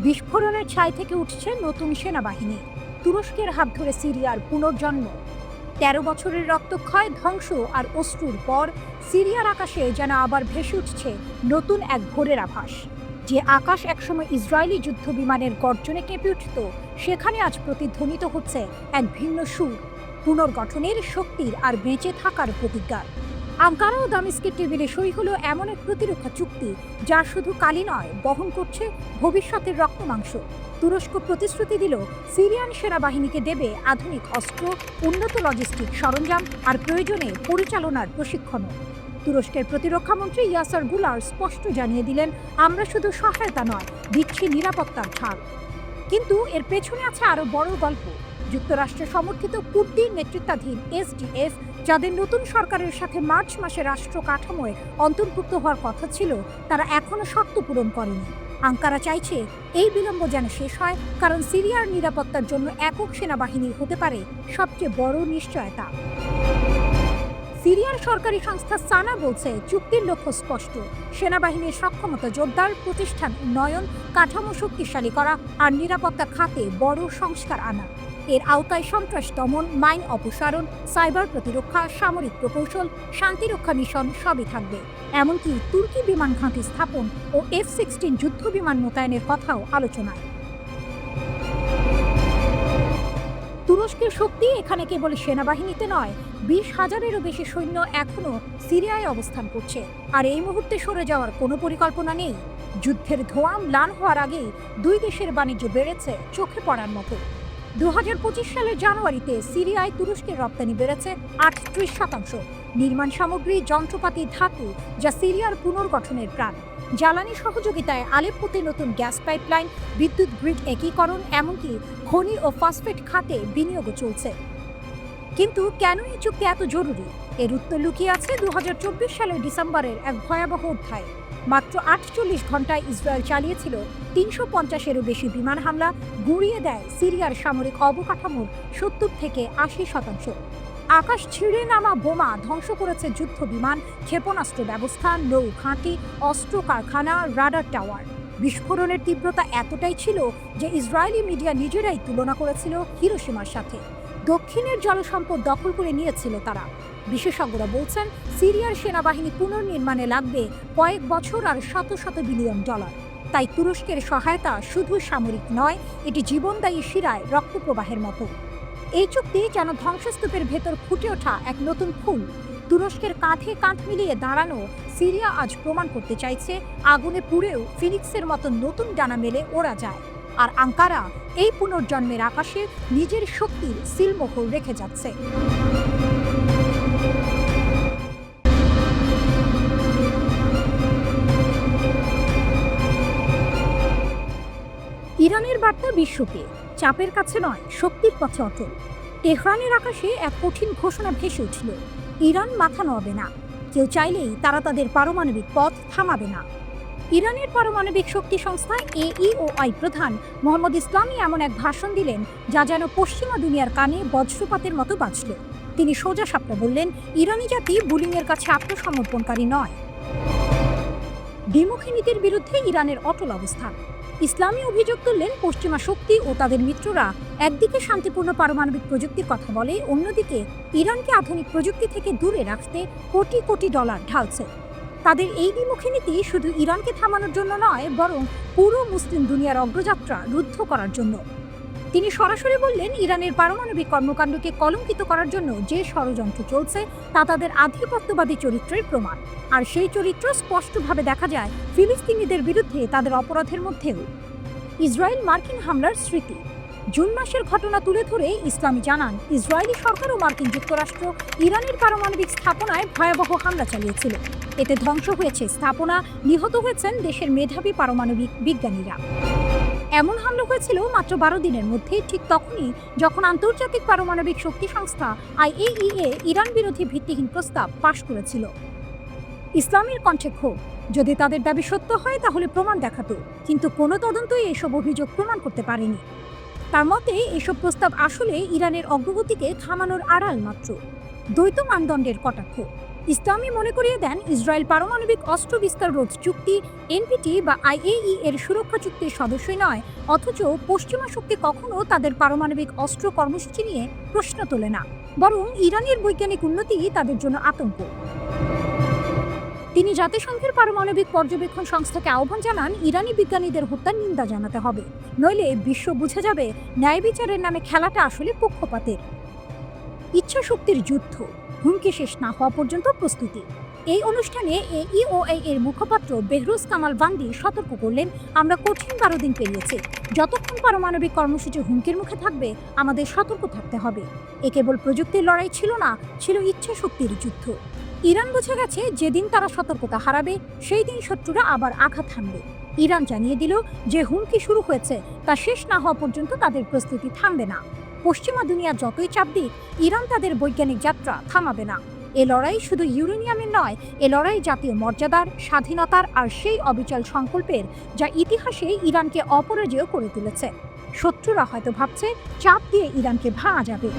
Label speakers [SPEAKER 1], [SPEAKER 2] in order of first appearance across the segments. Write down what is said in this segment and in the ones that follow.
[SPEAKER 1] বিস্ফোরণের ছাই থেকে উঠছে নতুন সেনাবাহিনী। তুরস্কের হাত ধরে সিরিয়ার পুনর্জন্ম। ১৩ বছরের রক্তক্ষয়, ধ্বংস আর অশ্রুর পর সিরিয়ার আকাশে যেন আবার ভেসে উঠছে নতুন এক ভোরের আভাস। যে আকাশ একসময় ইসরায়েলি যুদ্ধ বিমানের গর্জনে কেঁপে উঠত, সেখানে আজ প্রতিধ্বনিত হচ্ছে এক ভিন্ন সুর, পুনর্গঠনের, শক্তির আর বেঁচে থাকার প্রতিজ্ঞার। আঙ্কারা ও দামেস্কের টেবিলে সই হলো এমন এক প্রতিরক্ষা চুক্তি যা শুধু কালি নয়, বহন করছে ভবিষ্যতের রক্তমাংস। তুরস্ক প্রতিশ্রুতি দিল সিরিয়ান সেনাবাহিনীকে দেবে আধুনিক অস্ত্র, উন্নত লজিস্টিক সরঞ্জাম আর প্রয়োজনে পরিচালনার প্রশিক্ষণও। তুরস্কের প্রতিরক্ষামন্ত্রী ইয়াসার গুলার স্পষ্ট জানিয়ে দিলেন, আমরা শুধু সহায়তা নয়, দিচ্ছি নিরাপত্তার ছাড়। কিন্তু এর পেছনে আছে আরো বড় গল্প। যুক্তরাষ্ট্র সমর্থিত কুর্দির নেতৃত্বাধীন এসডিএফ, যাদের নতুন সরকারের সাথে মার্চ মাসে রাষ্ট্র কাঠামোয় অন্তর্ভুক্ত হওয়ার কথা ছিল, তারা এখনো শর্ত পূরণ করেনি। আঙ্কারা চাইছে এই বিলম্ব যেন শেষ হয়, কারণ সিরিয়ার নিরাপত্তার জন্য একক সেনাবাহিনী হতে পারে সবচেয়ে বড় নিশ্চয়তা। সিরিয়ার সরকারি সংস্থা সানা বলছে, চুক্তির লক্ষ্য স্পষ্ট: সেনাবাহিনীর সক্ষমতা জোরদার, প্রতিষ্ঠান উন্নয়ন, কাঠামো শক্তিশালী করা আর নিরাপত্তা খাতে বড় সংস্কার আনা। এর আওতায় সন্ত্রাস দমন, মাইন অপসারণ, সাইবার প্রতিরক্ষা, সামরিক প্রকৌশল, শান্তিরক্ষা মিশন সবই থাকবে। এমনকি তুর্কি বিমান ঘাঁটি স্থাপন ও F-16 যুদ্ধ বিমান মোতায়েনের কথাও আলোচনায়। তুরস্কের শক্তি এখানে কেবল সেনাবাহিনীতে নয়, ২০,০০০-এরও বেশি সৈন্য এখনও সিরিয়ায় অবস্থান করছে, আর এই মুহূর্তে সরে যাওয়ার কোনো পরিকল্পনা নেই। যুদ্ধের ধোঁয়া ম্লান হওয়ার আগেই দুই দেশের বাণিজ্য বেড়েছে চোখে পড়ার মতো। ২০২৫ সালের জানুয়ারিতে সিরিয়ায় তুরস্কের রপ্তানি বেড়েছে ৩৮%। নির্মাণ সামগ্রী, যন্ত্রপাতি, ধাতু, যা সিরিয়ার পুনর্গঠনের প্রাণ। জ্বালানি সহযোগিতায় আলেপ্পোতে নতুন গ্যাস পাইপলাইন, বিদ্যুৎ গ্রিড একীকরণ, এমনকি খনি ও ফসফেট খাতে বিনিয়োগও চলছে। কিন্তু কেন এই চুক্তি এত জরুরি? এর উত্তর লুকিয়ে আছে ২০২৪ সালের ডিসেম্বরের এক ভয়াবহ অধ্যায়। মাত্র ৪৮ ঘন্টায় ইসরায়েল চালিয়েছিল ৩৫০-এরও বেশি বিমান হামলা, গুঁড়িয়ে দেয় সিরিয়ার সামরিক অবকাঠামোর ৭০ থেকে ৮০%। আকাশ ছিঁড়ে নামা বোমা ধ্বংস করেছে যুদ্ধ বিমান, ক্ষেপণাস্ত্র ব্যবস্থা, নৌ ঘাঁটি, অস্ত্র কারখানা, রাডার টাওয়ার। বিস্ফোরণের তীব্রতা এতটাই ছিল যে ইসরায়েলি মিডিয়া নিজেরাই তুলনা করেছিল হিরোশিমার সাথে। দক্ষিণের জলসম্পদ দখল করে নিয়েছিল তারা। বিশেষজ্ঞরা বলছেন, সিরিয়ার সেনাবাহিনী পুনর্নির্মাণে লাগবে কয়েক বছর আর শত শত বিলিয়ন ডলার। তাই তুরস্কের সহায়তা শুধু সামরিক নয়, এটি জীবনদায়ী শিরায় রক্তপ্রবাহের মতো। এই চুক্তি যেন ধ্বংসস্তূপের ভেতর ফুটে ওঠা এক নতুন ফুল। তুরস্কের কাঁধে কাঁধ মিলিয়ে দাঁড়ানো সিরিয়া আজ প্রমাণ করতে চাইছে, আগুনে পুড়েও ফিনিক্সের মতো নতুন ডানা মেলে ওড়া যায়। আর আঙ্কারা এই পুনর্জন্মের আকাশে নিজের শক্তির সিলমোহর রেখে যাচ্ছে। ইরানের বার্তা বিশ্বকে, চাপের কাছে নয়, শক্তির পথে অটল। তেহরানের আকাশে এক কঠিন ঘোষণা ভেসে উঠল: ইরান মাথা নোয়াবে না। কেউ চাইলেই তারা তাদের পারমাণবিক পথ থামাবে না। ইরানের পারমাণবিক শক্তি সংস্থা AEOI প্রধান মোহাম্মদ ইসলামি এমন এক ভাষণ দিলেন যা যেন পশ্চিমা দুনিয়ার কানে বজ্রপাতের মতো বাজল। তিনি সোজা সাপটা বললেন, ইরানি জাতি বুলিংয়ের কাছে আত্মসমর্পণকারী নয়। দ্বিমুখী নীতির বিরুদ্ধে ইরানের অটল অবস্থান। ইসলামী অভিযোগ তুললেন, পশ্চিমা শক্তি ও তাদের মিত্ররা একদিকে শান্তিপূর্ণ পারমাণবিক প্রযুক্তির কথা বলে, অন্যদিকে ইরানকে আধুনিক প্রযুক্তি থেকে দূরে রাখতে কোটি কোটি ডলার ঢালছে। তাদের এই দ্বিমুখী নীতি শুধু ইরানকে থামানোর জন্য নয়, বরং পুরো মুসলিম দুনিয়ার অগ্রযাত্রা রুদ্ধ করার জন্য। তিনি সরাসরি বললেন, ইরানের পারমাণবিক কর্মকাণ্ডকে কলঙ্কিত করার জন্য যে ষড়যন্ত্র চলছে তা তাদের আধিপত্যবাদী চরিত্রের প্রমাণ। আর সেই চরিত্র স্পষ্টভাবে দেখা যায় ফিলিস্তিনিদের বিরুদ্ধে তাদের অপরাধের মধ্যেও। ইসরায়েল মার্কিন হামলার স্মৃতি। জুন মাসের ঘটনা তুলে ধরে ইসলামি জানান, ইসরায়েলি সরকার ও মার্কিন যুক্তরাষ্ট্র ইরানের পারমাণবিক স্থাপনায় ভয়াবহ হামলা চালিয়েছিল। এতে ধ্বংস হয়েছে স্থাপনা, নিহত হয়েছেন দেশের মেধাবী পারমাণবিক বিজ্ঞানীরা। এমন হামলা হয়েছিল মাত্র ১২ দিনের মধ্যে, ঠিক তখনই যখন আন্তর্জাতিক পারমাণবিক শক্তি সংস্থা IAEA ইরান বিরোধী ভিত্তিহীন প্রস্তাব পাশ করেছিল। ইসলামের কণ্ঠে ক্ষোভ, যদি তাদের দাবি সত্য হয় তাহলে প্রমাণ দেখাতো, কিন্তু কোনো তদন্তই এসব অভিযোগ প্রমাণ করতে পারেনি। তার মতে, এসব প্রস্তাব আসলে ইরানের অগ্রগতিকে থামানোর আড়াল মাত্র। দ্বৈত মানদণ্ডের কটাক্ষ। ইসলামী মনে করিয়ে দেন, ইসরায়েল পারমাণবিক অস্ত্র বিস্তার রোধ চুক্তি এনপিটি বা আইএই এর সুরক্ষা চুক্তির সদস্যই নয়, অথচ পশ্চিমা শক্তি কখনো তাদের পারমাণবিক অস্ত্র কর্মসূচি নিয়ে প্রশ্ন তোলে না, বরং ইরানের বৈজ্ঞানিক উন্নতি তাদের জন্য আতঙ্ক। তিনি জাতিসংঘের পারমাণবিক পর্যবেক্ষণ সংস্থাকে আহ্বান জানান, ইরানি বিজ্ঞানীদের হত্যার নিন্দা জানাতে হবে, নইলে বিশ্ব বুঝে যাবে ন্যায় বিচারের নামে খেলাটা আসলে পক্ষপাতের। ইচ্ছা শক্তির যুদ্ধ, হুমকি শেষ না হওয়া পর্যন্ত প্রস্তুতি। এই অনুষ্ঠানে এইওএ এর মুখপাত্র বেহরুজ কামাল বান্দি সতর্ক করলেন, আমরা কঠিন 12 দিন পেরিয়েছি। যতক্ষণ পারমাণবিক কর্মসূচি হুমকির মুখে থাকবে, আমাদের সতর্ক থাকতে হবে। এ কেবল প্রযুক্তির লড়াই ছিল না, ছিল ইচ্ছা শক্তির যুদ্ধ। ইরান বুঝে গেছে, যেদিন তারা সতর্কতা হারাবে, সেই দিন শত্রুরা আবার আঘাত হানবে। ইরান জানিয়ে দিল যে হুমকি শুরু হয়েছে, তা শেষ না হওয়া পর্যন্ত তাদের প্রস্তুতি থামবে না। পশ্চিমা দুনিয়া যতই চাপ দিক, ইরান তাদের বৈজ্ঞানিক যাত্রা থামাবে না। এ লড়াই শুধু ইউরেনিয়ামের নয়, এ লড়াই জাতীয় মর্যাদার, স্বাধীনতার আর সেই অবিচল সংকল্পের, যা ইতিহাসে ইরানকে অপরাজেয় করে তুলেছে। শত্রুরা হয়তো ভাবছে চাপ দিয়ে ইরানকে ভাঙা যাবে।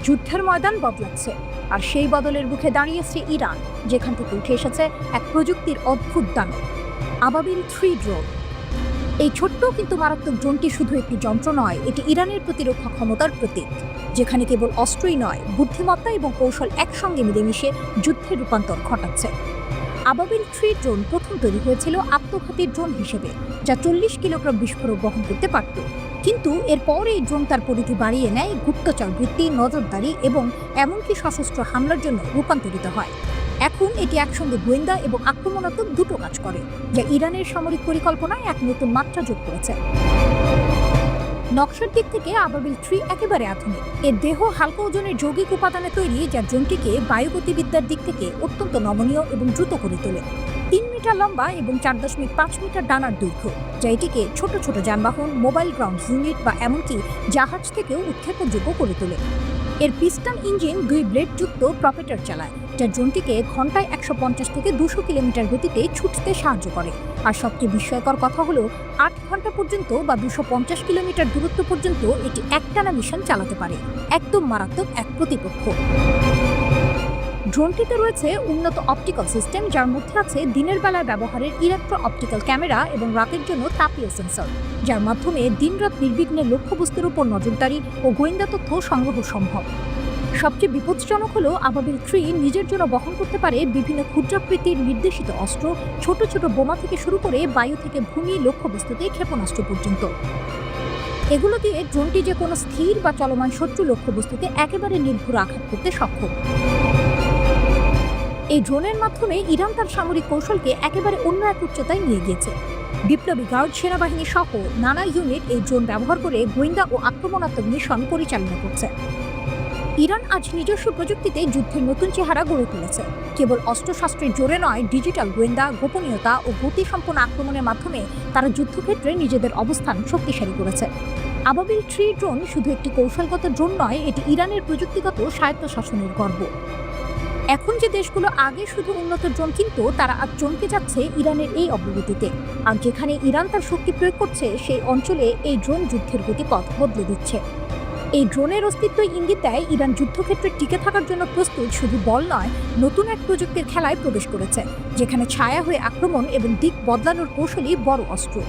[SPEAKER 1] যুদ্ধের ময়দান বদলাচ্ছে, আর সেই বদলের মুখে দাঁড়িয়েছে ইরান, যেখান থেকে উঠে এসেছে এক প্রযুক্তির অদ্ভুত দানব, আবাবিল 3 ড্রোন। এই ছোট্ট কিন্তু মারাত্মক ড্রোনটি শুধু একটি যন্ত্র নয়, এটি ইরানের প্রতিরক্ষা ক্ষমতার প্রতীক, যেখানে কেবল অস্ত্রই নয়, বুদ্ধিমত্তা এবং কৌশল একসঙ্গে মিলেমিশে যুদ্ধের রূপান্তর ঘটাচ্ছে। আবাবিল 3 ড্রোন প্রথম তৈরি হয়েছিল আত্মঘাতী ড্রোন হিসেবে, যা 40 কিলোগ্রাম বিস্ফোরক বহন করতে পারত। কিন্তু এরপর এই ড্রোন তার পরিধি বাড়িয়ে নেয়, গুপ্তচর বৃত্তি, নজরদারি এবং এমনকি সশস্ত্র হামলার জন্য রূপান্তরিত হয়। এখন এটি একসঙ্গে গোয়েন্দা এবং আক্রমণাত্মক দুটো কাজ করে, যা ইরানের সামরিক পরিকল্পনায় এক নতুন মাত্রা যোগ করেছে। নকশার দিক থেকে আবাবিল 3 একেবারে আধুনিক। এর দেহ হালকা ওজনের যৌগিক উপাদানে তৈরি, যা ড্রোনটিকে বায়ুগতিবিদ্যার দিক থেকে অত্যন্ত নমনীয় এবং দ্রুত করে তোলে। 3 মিটার লম্বা এবং 4.5 মিটার ডানার দৈর্ঘ্য, যা এটিকে ছোট ছোট যানবাহন, মোবাইল গ্রাউন্ড ইউনিট বা এমনকি জাহাজ থেকেও উৎক্ষেপণযোগ্য করে তোলে। এর পিস্টন ইঞ্জিন 2 ব্লেডযুক্ত প্রপেটার চালায়, যা ড্রোনটিকে ঘন্টায় 150 থেকে 200 কিলোমিটার গতিতে ছুটতে সাহায্য করে। আর সবচেয়ে বিস্ময়কর কথা হলো, 8 ঘন্টা পর্যন্ত বা 250 কিলোমিটার দূরত্ব পর্যন্ত এটি একটানা মিশন চালাতে পারে। একদম মারাত্মক এক প্রতিপক্ষ। ড্রোনটিতে রয়েছে উন্নত অপটিক্যাল সিস্টেম, যার মধ্যে আছে দিনের বেলায় ব্যবহারের ইলেকট্রো অপটিক্যাল ক্যামেরা এবং রাতের জন্য তাপীয় সেন্সর, যার মাধ্যমে দিনরাত নির্বিঘ্নে লক্ষ্যবস্তুর উপর নজরদারি ও গোয়েন্দা তথ্য সংগ্রহ সম্ভব। সবচেয়ে বিপজ্জনক হলো, আবাবিল 3 নিজের জন্য বহন করতে পারে বিভিন্ন ক্ষুদ্রাকৃতির নির্দেশিত অস্ত্র, ছোট ছোট বোমা থেকে শুরু করে বায়ু থেকে ভূমি লক্ষ্যবস্তুতে ক্ষেপণাস্ত্র পর্যন্ত। এগুলো দিয়ে ড্রোনটি যে কোনো স্থির বা চলমান শত্রু লক্ষ্যবস্তুতে একেবারে নির্ভুল আঘাত করতে সক্ষম। এই ড্রোনের মাধ্যমে ইরান তার সামরিক কৌশলকে একেবারে অন্য এক উচ্চতায় নিয়ে গিয়েছে। বিপ্লবী গার্ড, সেনাবাহিনী সহ নানা ইউনিট এই ড্রোন ব্যবহার করে গোয়েন্দা ও আক্রমণাত্মক মিশন পরিচালনা করছে। ইরান আজ নিজস্ব প্রযুক্তিতে যুদ্ধের নতুন চেহারা গড়ে তুলেছে। কেবল অস্ত্রশস্ত্রের জোরে নয়, ডিজিটাল গোয়েন্দা, গোপনীয়তা ও গতিসম্পন্ন আক্রমণের মাধ্যমে তারা যুদ্ধক্ষেত্রে নিজেদের অবস্থান শক্তিশালী করেছে। আবাবিল 3 ড্রোন শুধু একটি কৌশলগত ড্রোন নয়, এটি ইরানের প্রযুক্তিগত স্বায়ত্তশাসনের গর্ব। এখন যে দেশগুলো আগে শুধু উন্নত ড্রোন কিনতো, তারা আজ চমকে যাচ্ছে ইরানের এই অগ্রগতিতে। আর যেখানে ইরান তার শক্তি প্রয়োগ করছে, সেই অঞ্চলে এই ড্রোন যুদ্ধের গতিপথ বদলে দিচ্ছে। এই ড্রোনের অস্তিত্ব ইঙ্গিত দেয়, ইরান যুদ্ধক্ষেত্রে টিকে থাকার জন্য প্রস্তুত, শুধু বল নয়, নতুন এক প্রযুক্তির খেলায় প্রবেশ করেছে, যেখানে ছায়া হয়ে আক্রমণ এবং দিক বদলানোর কৌশলই বড় অস্ত্র।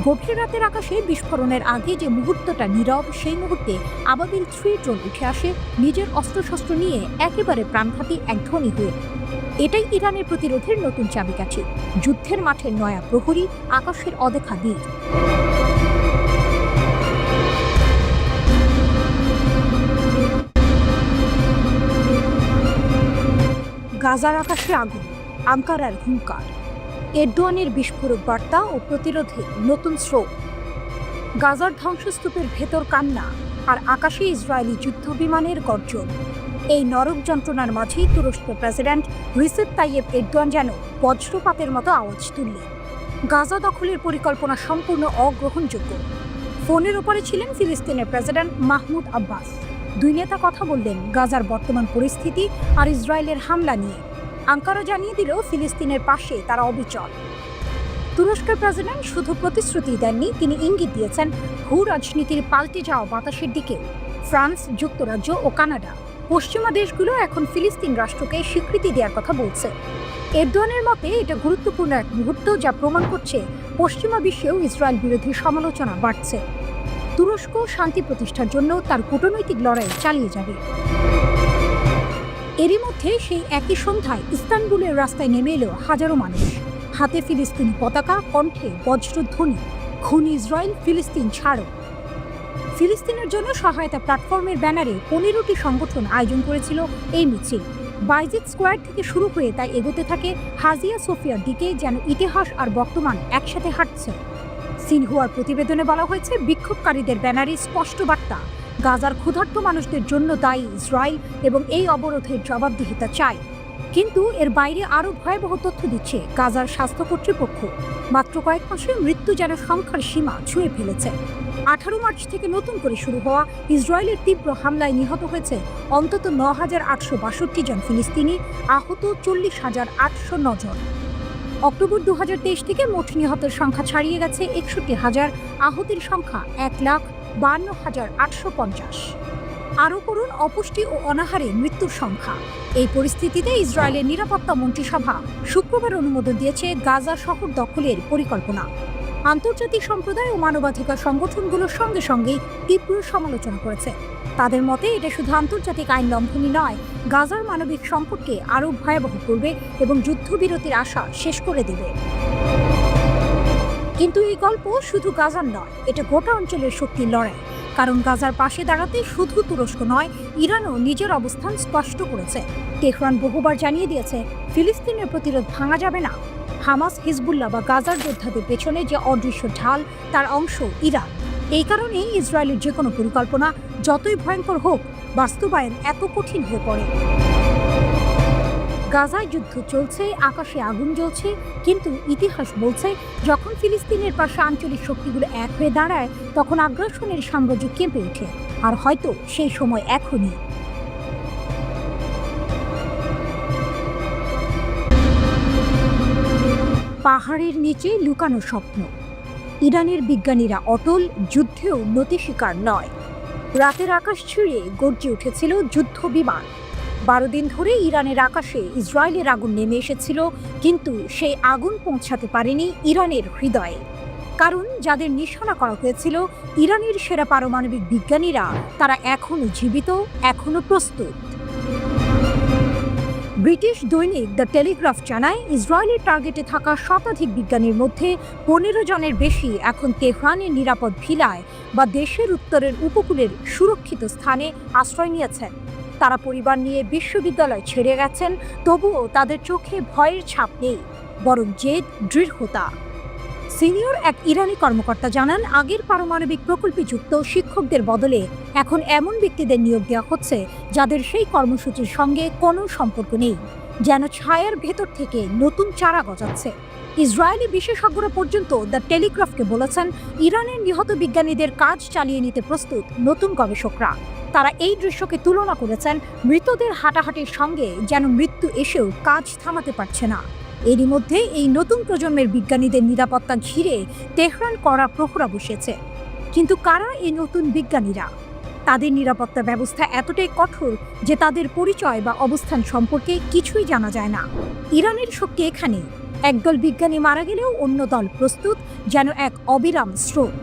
[SPEAKER 1] গভীর রাতের আকাশে বিস্ফোরণের আগে যে মুহূর্তটা নীরব, সেই মুহূর্তে আবাবিল 3 ড্রোন উঠে আসে নিজের অস্ত্রশস্ত্র নিয়ে, একেবারে প্রাণঘাতী এক ধ্বনি হয়ে। এটাই ইরানের প্রতিরোধের নতুন চাবিকাঠি, যুদ্ধের মাঠের নয়া প্রহরী, আকাশের অদেখা তীর। গাজার আকাশে আগুন, আঙ্কারার হুঙ্কার, এরদোয়ানের বিস্ফোরক বার্তা ও প্রতিরোধে নতুন স্রোত। গাজার ধ্বংসস্তূপের ভেতর কান্না, আর আকাশে ইসরায়েলি যুদ্ধ বিমানের গর্জন। এই নরক যন্ত্রণার মাঝেই তুরস্কের প্রেসিডেন্ট রিসেপ তাইয়েপ এরদোয়ান যেন বজ্রপাতের মতো আওয়াজ তুললেন। গাজা দখলের পরিকল্পনা সম্পূর্ণ অগ্রহণযোগ্য। ফোনের ওপরে ছিলেন ফিলিস্তিনের প্রেসিডেন্ট মাহমুদ আব্বাস। দুই নেতা কথা বললেন গাজার বর্তমান পরিস্থিতি আর ইসরায়েলের হামলা নিয়ে। আঙ্কারা জানিয়ে দিল, ফিলিস্তিনের পাশে তারা অবিচল। তুরস্কের প্রেসিডেন্ট শুধু প্রতিশ্রুতি দেননি, তিনি ইঙ্গিত দিয়েছেন ভূ রাজনীতির পাল্টে যাওয়া বাতাসের দিকেও। ফ্রান্স, যুক্তরাজ্য ও কানাডা, পশ্চিমা দেশগুলো এখন ফিলিস্তিন রাষ্ট্রকে স্বীকৃতি দেওয়ার কথা বলছে। এরদোয়ানের মতে এটা গুরুত্বপূর্ণ এক মুহূর্ত, যা প্রমাণ করছে পশ্চিমা বিশ্বেও ইসরায়েল বিরোধী সমালোচনা বাড়ছে। তুরস্ক শান্তি প্রতিষ্ঠার জন্য তার কূটনৈতিক লড়াই চালিয়ে যাবে। এরই মধ্যে সেই একই সন্ধ্যায় ইস্তানবুলের রাস্তায় নেমে এলো হাজারো মানুষ, হাতে ফিলিস্তিনি পতাকা, কণ্ঠে বজ্রধ্বনি, খুন ইসরায়েল, ফিলিস্তিন ছাড়ো। ফিলিস্তিনের জন্য সহায়তা প্ল্যাটফর্মের ব্যানারে 15টি সংগঠন আয়োজন করেছিল এই মিছিল। বাইজিদ স্কোয়ার থেকে শুরু হয়ে তাই এগোতে থাকে হাজিয়া সোফিয়ার দিকে, যেন ইতিহাস আর বর্তমান একসাথে হাঁটছে। সিনহুয়ার প্রতিবেদনে বলা হয়েছে, বিক্ষোভকারীদের ব্যানারে স্পষ্ট বার্তা, গাজার ক্ষুধার্ত মানুষদের জন্য দায়ী ইসরায়েল এবং এই অবরোধের জবাবদিহিতা চাই। কিন্তু এর বাইরে আরও ভয়াবহ তথ্য দিচ্ছে গাজার স্বাস্থ্য কর্তৃপক্ষ। মাত্র কয়েক মাসে মৃত্যু যেন সংখ্যার সীমা ছুঁয়ে ফেলেছে। 18 মার্চ থেকে নতুন করে শুরু হওয়া ইসরায়েলের তীব্র হামলায় নিহত হয়েছে অন্তত 9,862 জন ফিলিস্তিনি, আহত 40,809 জন। অক্টোবর 2023 থেকে মোট নিহতের সংখ্যা ছাড়িয়ে গেছে 61,000, আহতের সংখ্যা 1,52,850। আরও করুন অপুষ্টি ও অনাহারে মৃত্যুর সংখ্যা। এই পরিস্থিতিতে ইসরায়েলের নিরাপত্তা মন্ত্রিসভা শুক্রবার অনুমোদন দিয়েছে গাজা শহর দখলের পরিকল্পনা। আন্তর্জাতিক সম্প্রদায় ও মানবাধিকার সংগঠনগুলোর সঙ্গে সঙ্গেই তীব্র সমালোচনা করেছে। তাদের মতে এটা শুধু আন্তর্জাতিক আইন লঙ্ঘনই নয়, গাজার মানবিক সংকটকে আরও ভয়াবহ করবে এবং যুদ্ধবিরতির আশা শেষ করে দেবে। কিন্তু এই গল্প শুধু গাজার নয়, এটা গোটা অঞ্চলের শক্তির লড়াই। কারণ গাজার পাশে দাঁড়াতে শুধু তুরস্ক নয়, ইরানও নিজের অবস্থান স্পষ্ট করেছে। তেহরান বহুবার জানিয়ে দিয়েছে, ফিলিস্তিনের প্রতিরোধ ভাঙা যাবে না। হামাস, হিজবুল্লাহ বা গাজার যোদ্ধাদের পেছনে যে অদৃশ্য ঢাল, তার অংশ ইরান। এই কারণেই ইসরায়েলের যে কোনো পরিকল্পনা যতই ভয়ঙ্কর হোক, বাস্তবায়ন এত কঠিন হয়ে পড়ে। গাজায় যুদ্ধ চলছে, আকাশে আগুন জ্বলছে, কিন্তু ইতিহাস বলছে, যখন ফিলিস্তিনের পাশে আঞ্চলিক শক্তিগুলো এক হয়ে দাঁড়ায়, তখন আগ্রাসনের সাম্রাজ্য কেঁপে ওঠে। আর হয়তো সেই সময় এখনই। পাহাড়ের নিচে লুকানো স্বপ্ন। ইরানের বিজ্ঞানীরা অটল, যুদ্ধেও নতি শিকার নয়। রাতের আকাশ ছিঁড়ে গর্জে উঠেছিল যুদ্ধ বিমান। 12 দিন ধরে ইরানের আকাশে ইসরায়েলের আগুন নেমে এসেছিল, কিন্তু সেই আগুন পৌঁছাতে পারেনি ইরানের হৃদয়ে। কারণ যাদের নিশানা করা হয়েছিল ইরানের সেরা পারমাণবিক বিজ্ঞানীরা, তারা এখনও জীবিত, এখনও প্রস্তুত। ব্রিটিশ দৈনিক দ্য টেলিগ্রাফ জানায়, ইসরায়েলের টার্গেটে থাকা শতাধিক বিজ্ঞানীর মধ্যে 15 জনের বেশি এখন তেহরানের নিরাপদ ভিলায় বা দেশের উত্তরের উপকূলের সুরক্ষিত স্থানে আশ্রয় নিয়েছেন। তারা পরিবার নিয়ে বিশ্ববিদ্যালয় ছেড়ে গেছেন, তবুও তাদের চোখে ভয়ের ছাপ নেই, বরং জেদ, দৃঢ়তা। সিনিয়র এক ইরানি কর্মকর্তা জানান, আগের পারমাণবিক প্রকল্পে যুক্ত শিক্ষকদের বদলে এখন এমন ব্যক্তিদের নিয়োগ দেওয়া হচ্ছে যাদের সেই কর্মসূচির সঙ্গে কোনো সম্পর্ক নেই, যেন ছায়ার ভেতর থেকে নতুন চারা গজাচ্ছে। ইসরায়েলি বিশেষজ্ঞরা পর্যন্ত দ্য টেলিগ্রাফকে বলেছেন, ইরানের নিহত বিজ্ঞানীদের কাজ চালিয়ে নিতে প্রস্তুত নতুন গবেষকরা। তারা এই দৃশ্যকে তুলনা করেছেন মৃতদের হাঁটাহাঁটির সঙ্গে, যেন মৃত্যু এসেও কাজ থামাতে পারছে না। এরই মধ্যে এই নতুন প্রজন্মের বিজ্ঞানীদের নিরাপত্তা ঘিরে তেহরান কড়া প্রহরা বসেছে। কিন্তু কারা এই নতুন বিজ্ঞানীরা? তাদের নিরাপত্তা ব্যবস্থা এতটাই কঠোর যে তাদের পরিচয় বা অবস্থান সম্পর্কে কিছুই জানা যায় না। ইরানের শক্তি এখানে, একদল বিজ্ঞানী মারা গেলেও অন্য দল প্রস্তুত, যেন এক অবিরাম স্রোত।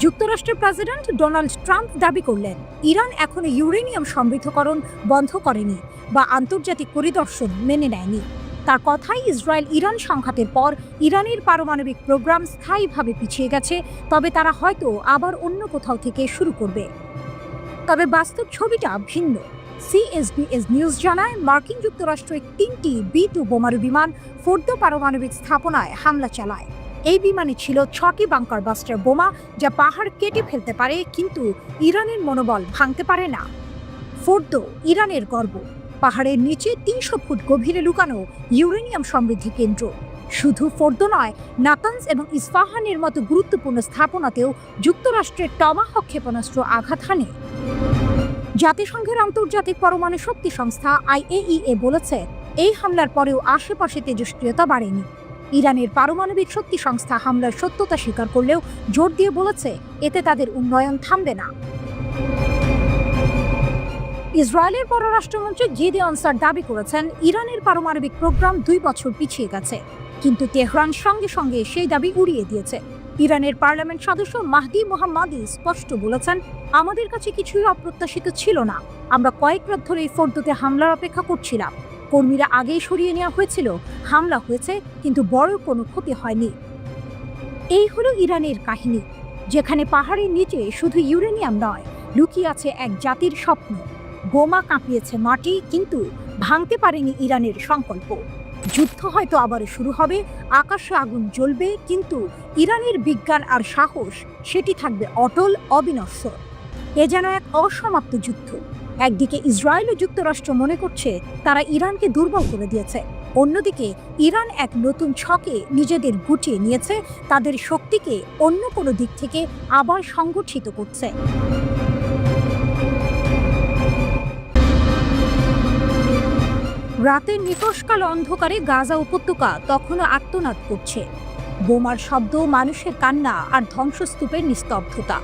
[SPEAKER 1] যুক্তরাষ্ট্রের প্রেসিডেন্ট ডোনাল্ড ট্রাম্প দাবি করলেন, ইরান এখনো ইউরেনিয়াম সমৃদ্ধকরণ বন্ধ করেনি বা আন্তর্জাতিক পরিদর্শন মেনে নেয়নি। তার কথাই, ইসরায়েল ইরান সংঘাতের পর ইরানের পারমাণবিক প্রোগ্রাম স্থায়ীভাবে পিছিয়ে গেছে, তবে তারা হয়তো আবার অন্য কোথাও থেকে শুরু করবে। তবে বাস্তব ছবিটা ভিন্ন। সিএসবিএস নিউজ জানায়, মার্কিন যুক্তরাষ্ট্র 3টি B-2 বোমারু বিমান ফোর্দো পারমাণবিক স্থাপনায় হামলা চালায়। এই বিমানে ছিল 6টি বাংকার বাস্টার বোমা, যা পাহাড় কেটে ফেলতে পারে, কিন্তু ইরানের মনোবল ভাঙতে পারে না। ফোর্দো ইরানের গর্ব, পাহাড়ের নিচে 300 ফুট গভীরে লুকানো ইউরেনিয়াম সমৃদ্ধি কেন্দ্র। শুধু ফোর্দো নয়, নাতানজ এবং ইস্পাহানের মতো গুরুত্বপূর্ণ স্থাপনাতেও যুক্তরাষ্ট্রের টমাহক ক্ষেপণাস্ত্র আঘাত হানে। জাতিসংঘের আন্তর্জাতিক পরমাণু শক্তি সংস্থা IAEA বলেছে, এই হামলার পরেও আশেপাশে তেজস্ক্রিয়তা বাড়েনি। ইরানের পারমাণবিক শক্তি সংস্থা হামলার সত্যতা স্বীকার করলেও জোর দিয়ে বলেছে এতে তাদের উন্নয়ন থামবে না। ইসরায়েলের পররাষ্ট্রমন্ত্রী গিদেওন স্যার দাবি করেছেন ইরানের পারমাণবিক প্রোগ্রাম 2 বছর পিছিয়ে গেছে, কিন্তু তেহরান সঙ্গে সঙ্গে সেই দাবি উড়িয়ে দিয়েছে। ইরানের পার্লামেন্ট সদস্য মাহদি মোহাম্মদি স্পষ্ট বলেছেন, আমাদের কাছে কিছুই অপ্রত্যাশিত ছিল না। আমরা কয়েক রাত ধরে ফোর্দোতে হামলার অপেক্ষা করছিলাম। কর্মীরা আগেই সরিয়ে নেওয়া হয়েছিল, হামলা হয়েছে, কিন্তু বড় কোনো ক্ষতি হয়নি। এই হলো ইরানের কাহিনী, যেখানে পাহাড়ের নিচে শুধু ইউরেনিয়াম নয়, লুকিয়ে আছে এক জাতির স্বপ্ন। বোমা কাঁপিয়েছে মাটি, কিন্তু ভাঙতে পারেনি ইরানের সংকল্প। যুদ্ধ হয়তো আবারও শুরু হবে, আকাশে আগুন জ্বলবে, কিন্তু ইরানের বিজ্ঞান আর সাহস সেটি থাকবে অটল, অবিনশ্বর। এ যেন এক অসমাপ্ত যুদ্ধ। একদিকে ইসরায়েল ও যুক্তরাষ্ট্র মনে করছে তারা ইরানকে দুর্বল করে দিয়েছে, অন্যদিকে ইরান এক নতুন ছকে নিজেদের গুটিয়ে নিয়েছে, তাদের শক্তিকে অন্য কোনো দিক থেকে আবার সংগঠিত করছে। রাতের নিকষকাল অন্ধকারে গাজা উপত্যকা তখনও আর্তনাদ করছে। বোমার শব্দ, মানুষের কান্না আর ধ্বংসস্তূপের নিস্তব্ধতা,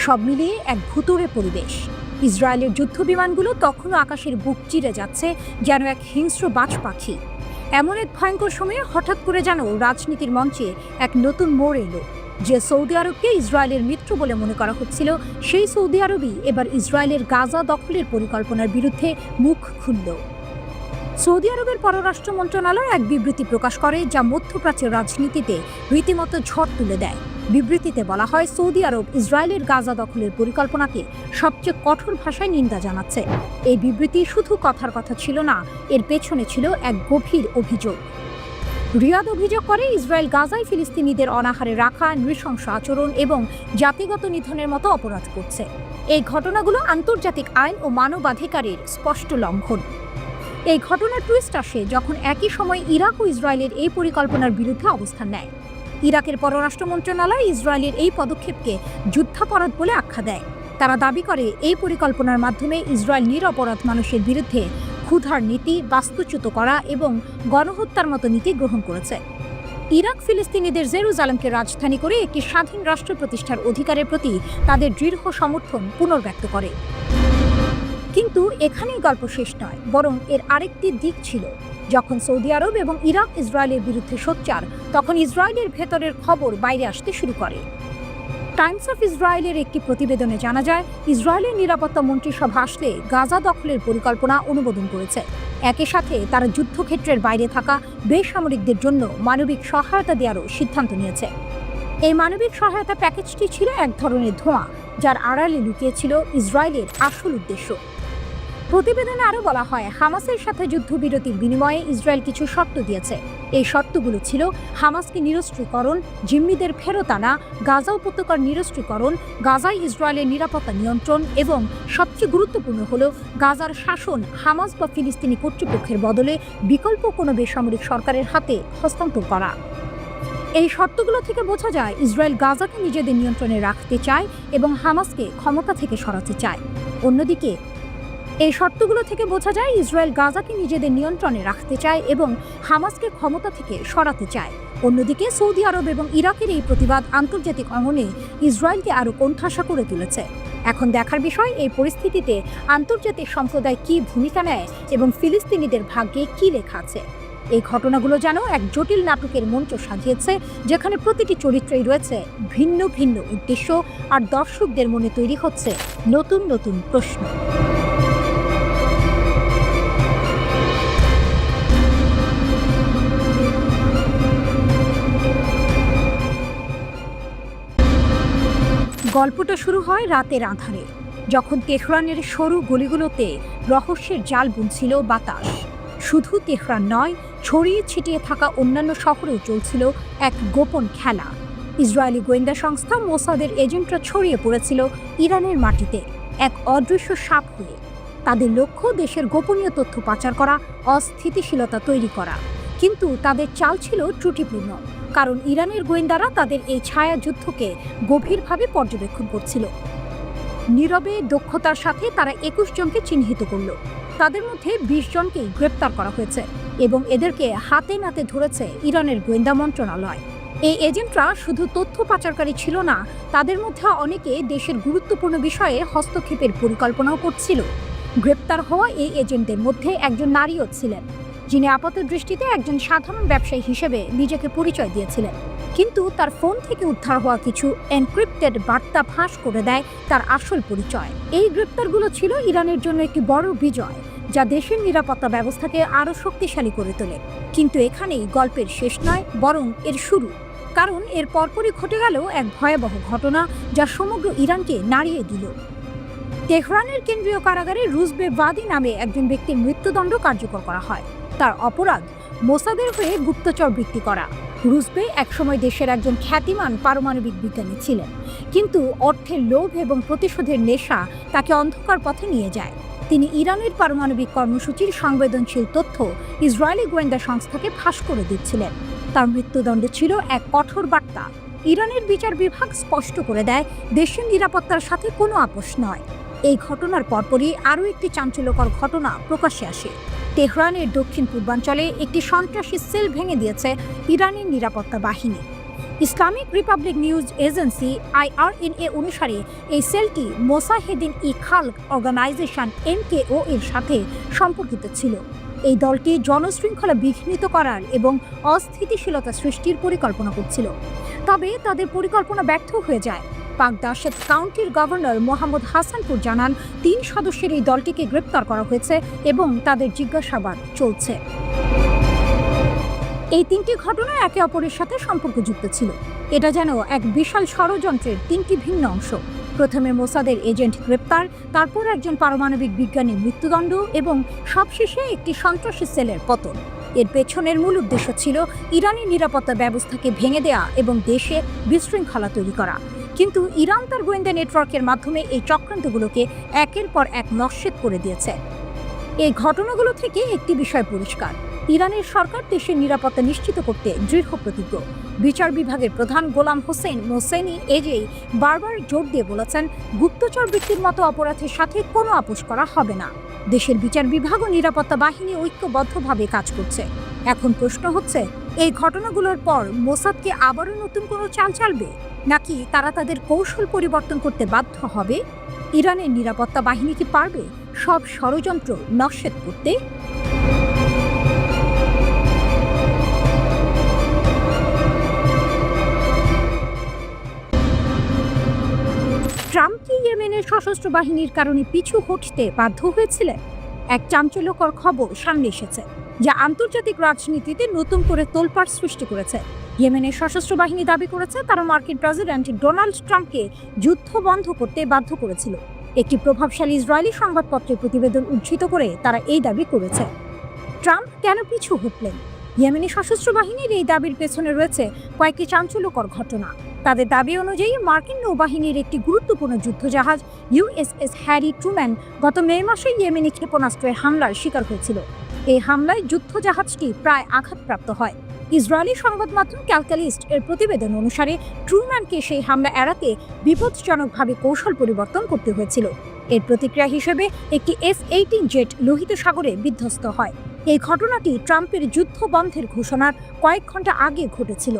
[SPEAKER 1] সব মিলিয়ে এক ভুতুড়ে পরিবেশ। ইসরায়েলের যুদ্ধ বিমানগুলো তখনও আকাশের বুক চিরে যাচ্ছে যেন এক হিংস্র বাজ পাখি। এমন এক ভয়ঙ্কর সময়ে হঠাৎ করে যেন রাজনীতির মঞ্চে এক নতুন মোড় এলো। যে সৌদি আরবকে ইসরায়েলের মিত্র বলে মনে করা হচ্ছিল, সেই সৌদি আরবই এবার ইসরায়েলের গাজা দখলের পরিকল্পনার বিরুদ্ধে মুখ খুলল। সৌদি আরবের পররাষ্ট্র মন্ত্রণালয় এক বিবৃতি প্রকাশ করে, যা মধ্যপ্রাচ্যের রাজনীতিতে রীতিমতো ঝড় তুলে দেয়। বিবৃতিতে বলা হয়, সৌদি আরব ইসরায়েলের গাজা দখলের পরিকল্পনাকে সবচেয়ে কঠোর ভাষায় নিন্দা জানাচ্ছে। এই বিবৃতি শুধু কথার কথা ছিল না, এর পেছনে ছিল এক গভীর অভিযোগ। রিয়াদ অভিযোগ করে ইসরায়েল গাজায় ফিলিস্তিনিদের অনাহারে রাখা, নৃশংস আচরণ এবং জাতিগত নিধনের মতো অপরাধ করছে। এই ঘটনাগুলো আন্তর্জাতিক আইন ও মানবাধিকারের স্পষ্ট লঙ্ঘন। এই ঘটনার টুইস্ট আসে যখন একই সময় ইরাক ও ইসরায়েলের এই পরিকল্পনার বিরুদ্ধে অবস্থান নেয়। ইরাকের পররাষ্ট্র মন্ত্রণালয় ইসরায়েলের এই পদক্ষেপকে যুদ্ধাপরাধ বলে আখ্যা দেয়। তারা দাবি করে এই পরিকল্পনার মাধ্যমে ইসরায়েল নিরপরাধ মানুষের বিরুদ্ধে ক্ষুধার নীতি, বাস্তুচ্যুত করা এবং গণহত্যার মতো নীতি গ্রহণ করেছে। ইরাক ফিলিস্তিনিদের জেরুজালেমকে রাজধানী করে একটি স্বাধীন রাষ্ট্র প্রতিষ্ঠার অধিকারের প্রতি তাদের দৃঢ় সমর্থন পুনর্ব্যক্ত করে। কিন্তু এখানেই গল্প শেষ নয়, বরং এর আরেকটি দিক ছিল। যখন সৌদি আরব এবং ইরাক ইসরায়েলের বিরুদ্ধে সোচ্চার, তখন ইসরায়েলের ভেতরের খবর বাইরে আসতে শুরু করে। টাইমস অফ ইসরায়েলের একটি প্রতিবেদনে জানা যায়, ইসরায়েলের নিরাপত্তা মন্ত্রিসভা আসলে গাজা দখলের পরিকল্পনা অনুমোদন করেছে। একই সাথে তারা যুদ্ধক্ষেত্রের বাইরে থাকা বেসামরিকদের জন্য মানবিক সহায়তা দেওয়ারও সিদ্ধান্ত নিয়েছে। এই মানবিক সহায়তা প্যাকেজটি ছিল এক ধরনের ধোঁয়া, যার আড়ালে লুকিয়েছিল ইসরায়েলের আসল উদ্দেশ্য। প্রতিবেদনে আরও বলা হয়, হামাসের সাথে যুদ্ধবিরতির বিনিময়ে ইসরায়েল কিছু শর্ত দিয়েছে। এই শর্তগুলো ছিল হামাসকে নিরস্ত্রীকরণ, জিম্মিদের ফেরত আনা, গাজা উপত্যকার নিরস্ত্রীকরণ, গাজায় ইসরায়েলের নিরাপত্তা নিয়ন্ত্রণ এবং সবচেয়ে গুরুত্বপূর্ণ হল গাজার শাসন হামাস বা ফিলিস্তিনি কর্তৃপক্ষের বদলে বিকল্প কোনো বেসামরিক সরকারের হাতে হস্তান্তর করা। এই শর্তগুলো থেকে বোঝা যায় ইসরায়েল গাজাকে নিজেদের নিয়ন্ত্রণে রাখতে চায় এবং হামাসকে ক্ষমতা থেকে সরাতে চায়। অন্যদিকে এই শর্তগুলো থেকে বোঝা যায় ইসরায়েল গাজাকে নিজেদের নিয়ন্ত্রণে রাখতে চায় এবং হামাসকে ক্ষমতা থেকে সরাতে চায়। অন্যদিকে সৌদি আরব এবং ইরাকের এই প্রতিবাদ আন্তর্জাতিক অঙ্গনে ইসরায়েলকে আরও কোণঠাসা করে তুলেছে। এখন দেখার বিষয়, এই পরিস্থিতিতে আন্তর্জাতিক সম্প্রদায় কী ভূমিকা নেয় এবং ফিলিস্তিনিদের ভাগ্যে কী লেখা আছে। এই ঘটনাগুলো যেন এক জটিল নাটকের মঞ্চ সাজিয়েছে, যেখানে প্রতিটি চরিত্রেই রয়েছে ভিন্ন ভিন্ন উদ্দেশ্য, আর দর্শকদের মনে তৈরি হচ্ছে নতুন নতুন প্রশ্ন। গল্পটা শুরু হয় রাতের আঁধারে, যখন তেহরানের সরু গলিগুলোতে রহস্যের জাল বুনছিল বাতাস। শুধু তেহরান নয়, ছড়িয়ে ছিটিয়ে থাকা অন্যান্য শহরেও চলছিল এক গোপন খেলা। ইসরায়েলি গোয়েন্দা সংস্থা মোসাদের এজেন্টরা ছড়িয়ে পড়েছিল ইরানের মাটিতে এক অদৃশ্য সাপ হয়ে। তাদের লক্ষ্য দেশের গোপনীয় তথ্য পাচার করা, অস্থিতিশীলতা তৈরি করা। কিন্তু তাদের চাল ছিল ত্রুটিপূর্ণ, কারণ ইরানের গোয়েন্দারা তাদের এই ছায়া যুদ্ধকে গভীরভাবে পর্যবেক্ষণ করছিল। নীরবে দক্ষতার সাথে তারা 21 জনকে চিহ্নিত করল। তাদের মধ্যে 20 জনকেই গ্রেপ্তার করা হয়েছে। এবং এদেরকে হাতে নাতে ধরেছে ইরানের গোয়েন্দা মন্ত্রণালয়। এই এজেন্টরা শুধু তথ্য পাচারকারী ছিল না, তাদের মধ্যে অনেকে দেশের গুরুত্বপূর্ণ বিষয়ে হস্তক্ষেপের পরিকল্পনাও করছিল। গ্রেপ্তার হওয়া এই এজেন্টদের মধ্যে একজন নারীও ছিলেন, যিনি আপাতদৃষ্টিতে একজন সাধারণ ব্যবসায়ী হিসেবে নিজেকে পরিচয় দিয়েছিলেন। কিন্তু তার ফোন থেকে উদ্ধার হওয়া কিছু এনক্রিপ্টেড বার্তা ফাঁস করে দেয় তার আসল পরিচয়। এই গ্রেপ্তারগুলো ছিল ইরানের জন্য একটি বড় বিজয়, যা দেশের নিরাপত্তা ব্যবস্থাকে আরও শক্তিশালী করে তোলে। কিন্তু এখানেই গল্পের শেষ নয়, বরং এর শুরু। কারণ এর পরপরই ঘটে গেল এক ভয়াবহ ঘটনা, যা সমগ্র ইরানকে নাড়িয়ে দিল। তেহরানের কেন্দ্রীয় কারাগারে রুজবে ভাদি নামে একজন ব্যক্তির মৃত্যুদণ্ড কার্যকর করা হয়। তার অপরাধ মোসাদের হয়ে গুপ্তচর বৃত্তি করা। রুজবে একসময় দেশের একজন খ্যাতিমান পারমাণবিক বিজ্ঞানী ছিলেন, কিন্তু অর্থের লোভ এবং প্রতিশোধের নেশা তাকে অন্ধকার পথে নিয়ে যায়। তিনি ইরানের পারমাণবিক কর্মসূচির সংবেদনশীল তথ্য ইসরায়েলি গোয়েন্দা সংস্থাকে ফাঁস করে দিচ্ছিলেন। তার মৃত্যুদণ্ড ছিল এক কঠোর বার্তা। ইরানের বিচার বিভাগ স্পষ্ট করে দেয়, দেশের নিরাপত্তার সাথে কোনো আপোষ নয়। এই ঘটনার পরপরই আরও একটি চাঞ্চল্যকর ঘটনা প্রকাশ্যে আসে। তেহরানের দক্ষিণ পূর্বাঞ্চলে একটি সন্ত্রাসী সেল ভেঙে দিয়েছে ইরানের নিরাপত্তা বাহিনী। Islamic Republic news agency IRNA অনুসারে এই সেলটি মোসাহেদিন ই খালক অর্গানাইজেশন MKO এর সাথে সম্পর্কিত ছিল। এই দলটি জনশৃঙ্খলা বিঘ্নিত করার এবং অস্থিতিশীলতা সৃষ্টির পরিকল্পনা করছিল। তবে তাদের পরিকল্পনা ব্যর্থ হয়ে যায়। পাক দাশেত কাউন্টির গভর্নর মোহাম্মদ হাসানপুর জানান, 3 সদস্যের এই দলটিকে গ্রেপ্তার করা হয়েছে এবং তাদের জিজ্ঞাসাবাদ চলছে। এই 3টি ঘটনা একে অপরের সাথে সম্পর্কযুক্ত ছিল। এটা যেন এক বিশাল ষড়যন্ত্রের 3টি ভিন্ন অংশ। প্রথমে মোসাদের এজেন্ট গ্রেপ্তার, তারপর একজন পারমাণবিক বিজ্ঞানীর মৃত্যুদণ্ড এবং সবশেষে একটি সন্ত্রাসী সেলের পতন। এর পেছনের মূল উদ্দেশ্য ছিল ইরানি নিরাপত্তা ব্যবস্থাকে ভেঙে দেয়া এবং দেশে বিশৃঙ্খলা তৈরি করা। কিন্তু ইরান তার গোয়েন্দা নেটওয়ার্কের মাধ্যমে এই চক্রান্তগুলোকে একের পর এক নস্যাৎ করে দিয়েছে। এই ঘটনাগুলো থেকে একটি বিষয় পরিষ্কার, ইরানের সরকার দেশের নিরাপত্তা নিশ্চিত করতে দৃঢ় প্রতিজ্ঞ। বিচার বিভাগের প্রধান গোলাম হোসেন মোসেনি এজেই বারবার জোর দিয়ে বলেছেন, গুপ্তচর বৃত্তির মতো অপরাধের সাথে কোনো আপোষ করা হবে না। দেশের বিচার বিভাগ ও নিরাপত্তা বাহিনী ঐক্যবদ্ধভাবে কাজ করছে। এখন প্রশ্ন হচ্ছে, এই ঘটনাগুলোর পর মোসাদকে আবারও নতুন কোনো চাল চালবে, নাকি তারা তাদের কৌশল পরিবর্তন করতে বাধ্য হবে? ইরানের নিরাপত্তা বাহিনী কি পারবে সব ষড়যন্ত্র নস্যাৎ করতে? ট্রাম্প কি ইয়েমেনের সশস্ত্র বাহিনীর কারণে পিছু হটতে বাধ্য হয়েছিলেন? এক চাঞ্চল্যকর খবর সামনে এসেছে, যা আন্তর্জাতিক রাজনীতিতে নতুন করে তোলপাড় সৃষ্টি করেছে। ইয়েমেনের সশস্ত্র বাহিনী দাবি করেছে তারা মার্কিন প্রেসিডেন্ট ডোনাল্ড ট্রাম্পকে যুদ্ধ বন্ধ করতে বাধ্য করেছিল। একটি প্রভাবশালী ইসরায়েলি সংবাদপত্রের প্রতিবেদন উদ্ধৃত করে তারা এই দাবি করেছে। ট্রাম্প কেন পিছু হটলেন? ইয়েমেনি সশস্ত্র বাহিনীর এই দাবির পেছনে রয়েছে কয়েকটি চাঞ্চল্যকর ঘটনা। তাদের দাবি অনুযায়ী মার্কিন নৌবাহিনীর একটি গুরুত্বপূর্ণ যুদ্ধজাহাজ USS হ্যারি ট্রুম্যান গত মে মাসে ইয়েমেনি ক্ষেপণাস্ত্রের হামলার শিকার হয়েছিল। এই হামলায় যুদ্ধজাহাজটি প্রায় আঘাতপ্রাপ্ত হয়। ইসরায়েলি সংবাদ মাধ্যম ক্যালকালিস্ট এর প্রতিবেদন অনুসারে ট্রুম্যানকে সেই হামলা এড়াতে বিপজ্জনকভাবে কৌশল পরিবর্তন করতে হয়েছিল। এর প্রতিক্রিয়া হিসেবে একটি F-18 জেট লোহিত সাগরে বিধ্বস্ত হয়। এই ঘটনাটি ট্রাম্পের যুদ্ধ বন্ধের ঘোষণার কয়েক ঘন্টা আগে ঘটেছিল।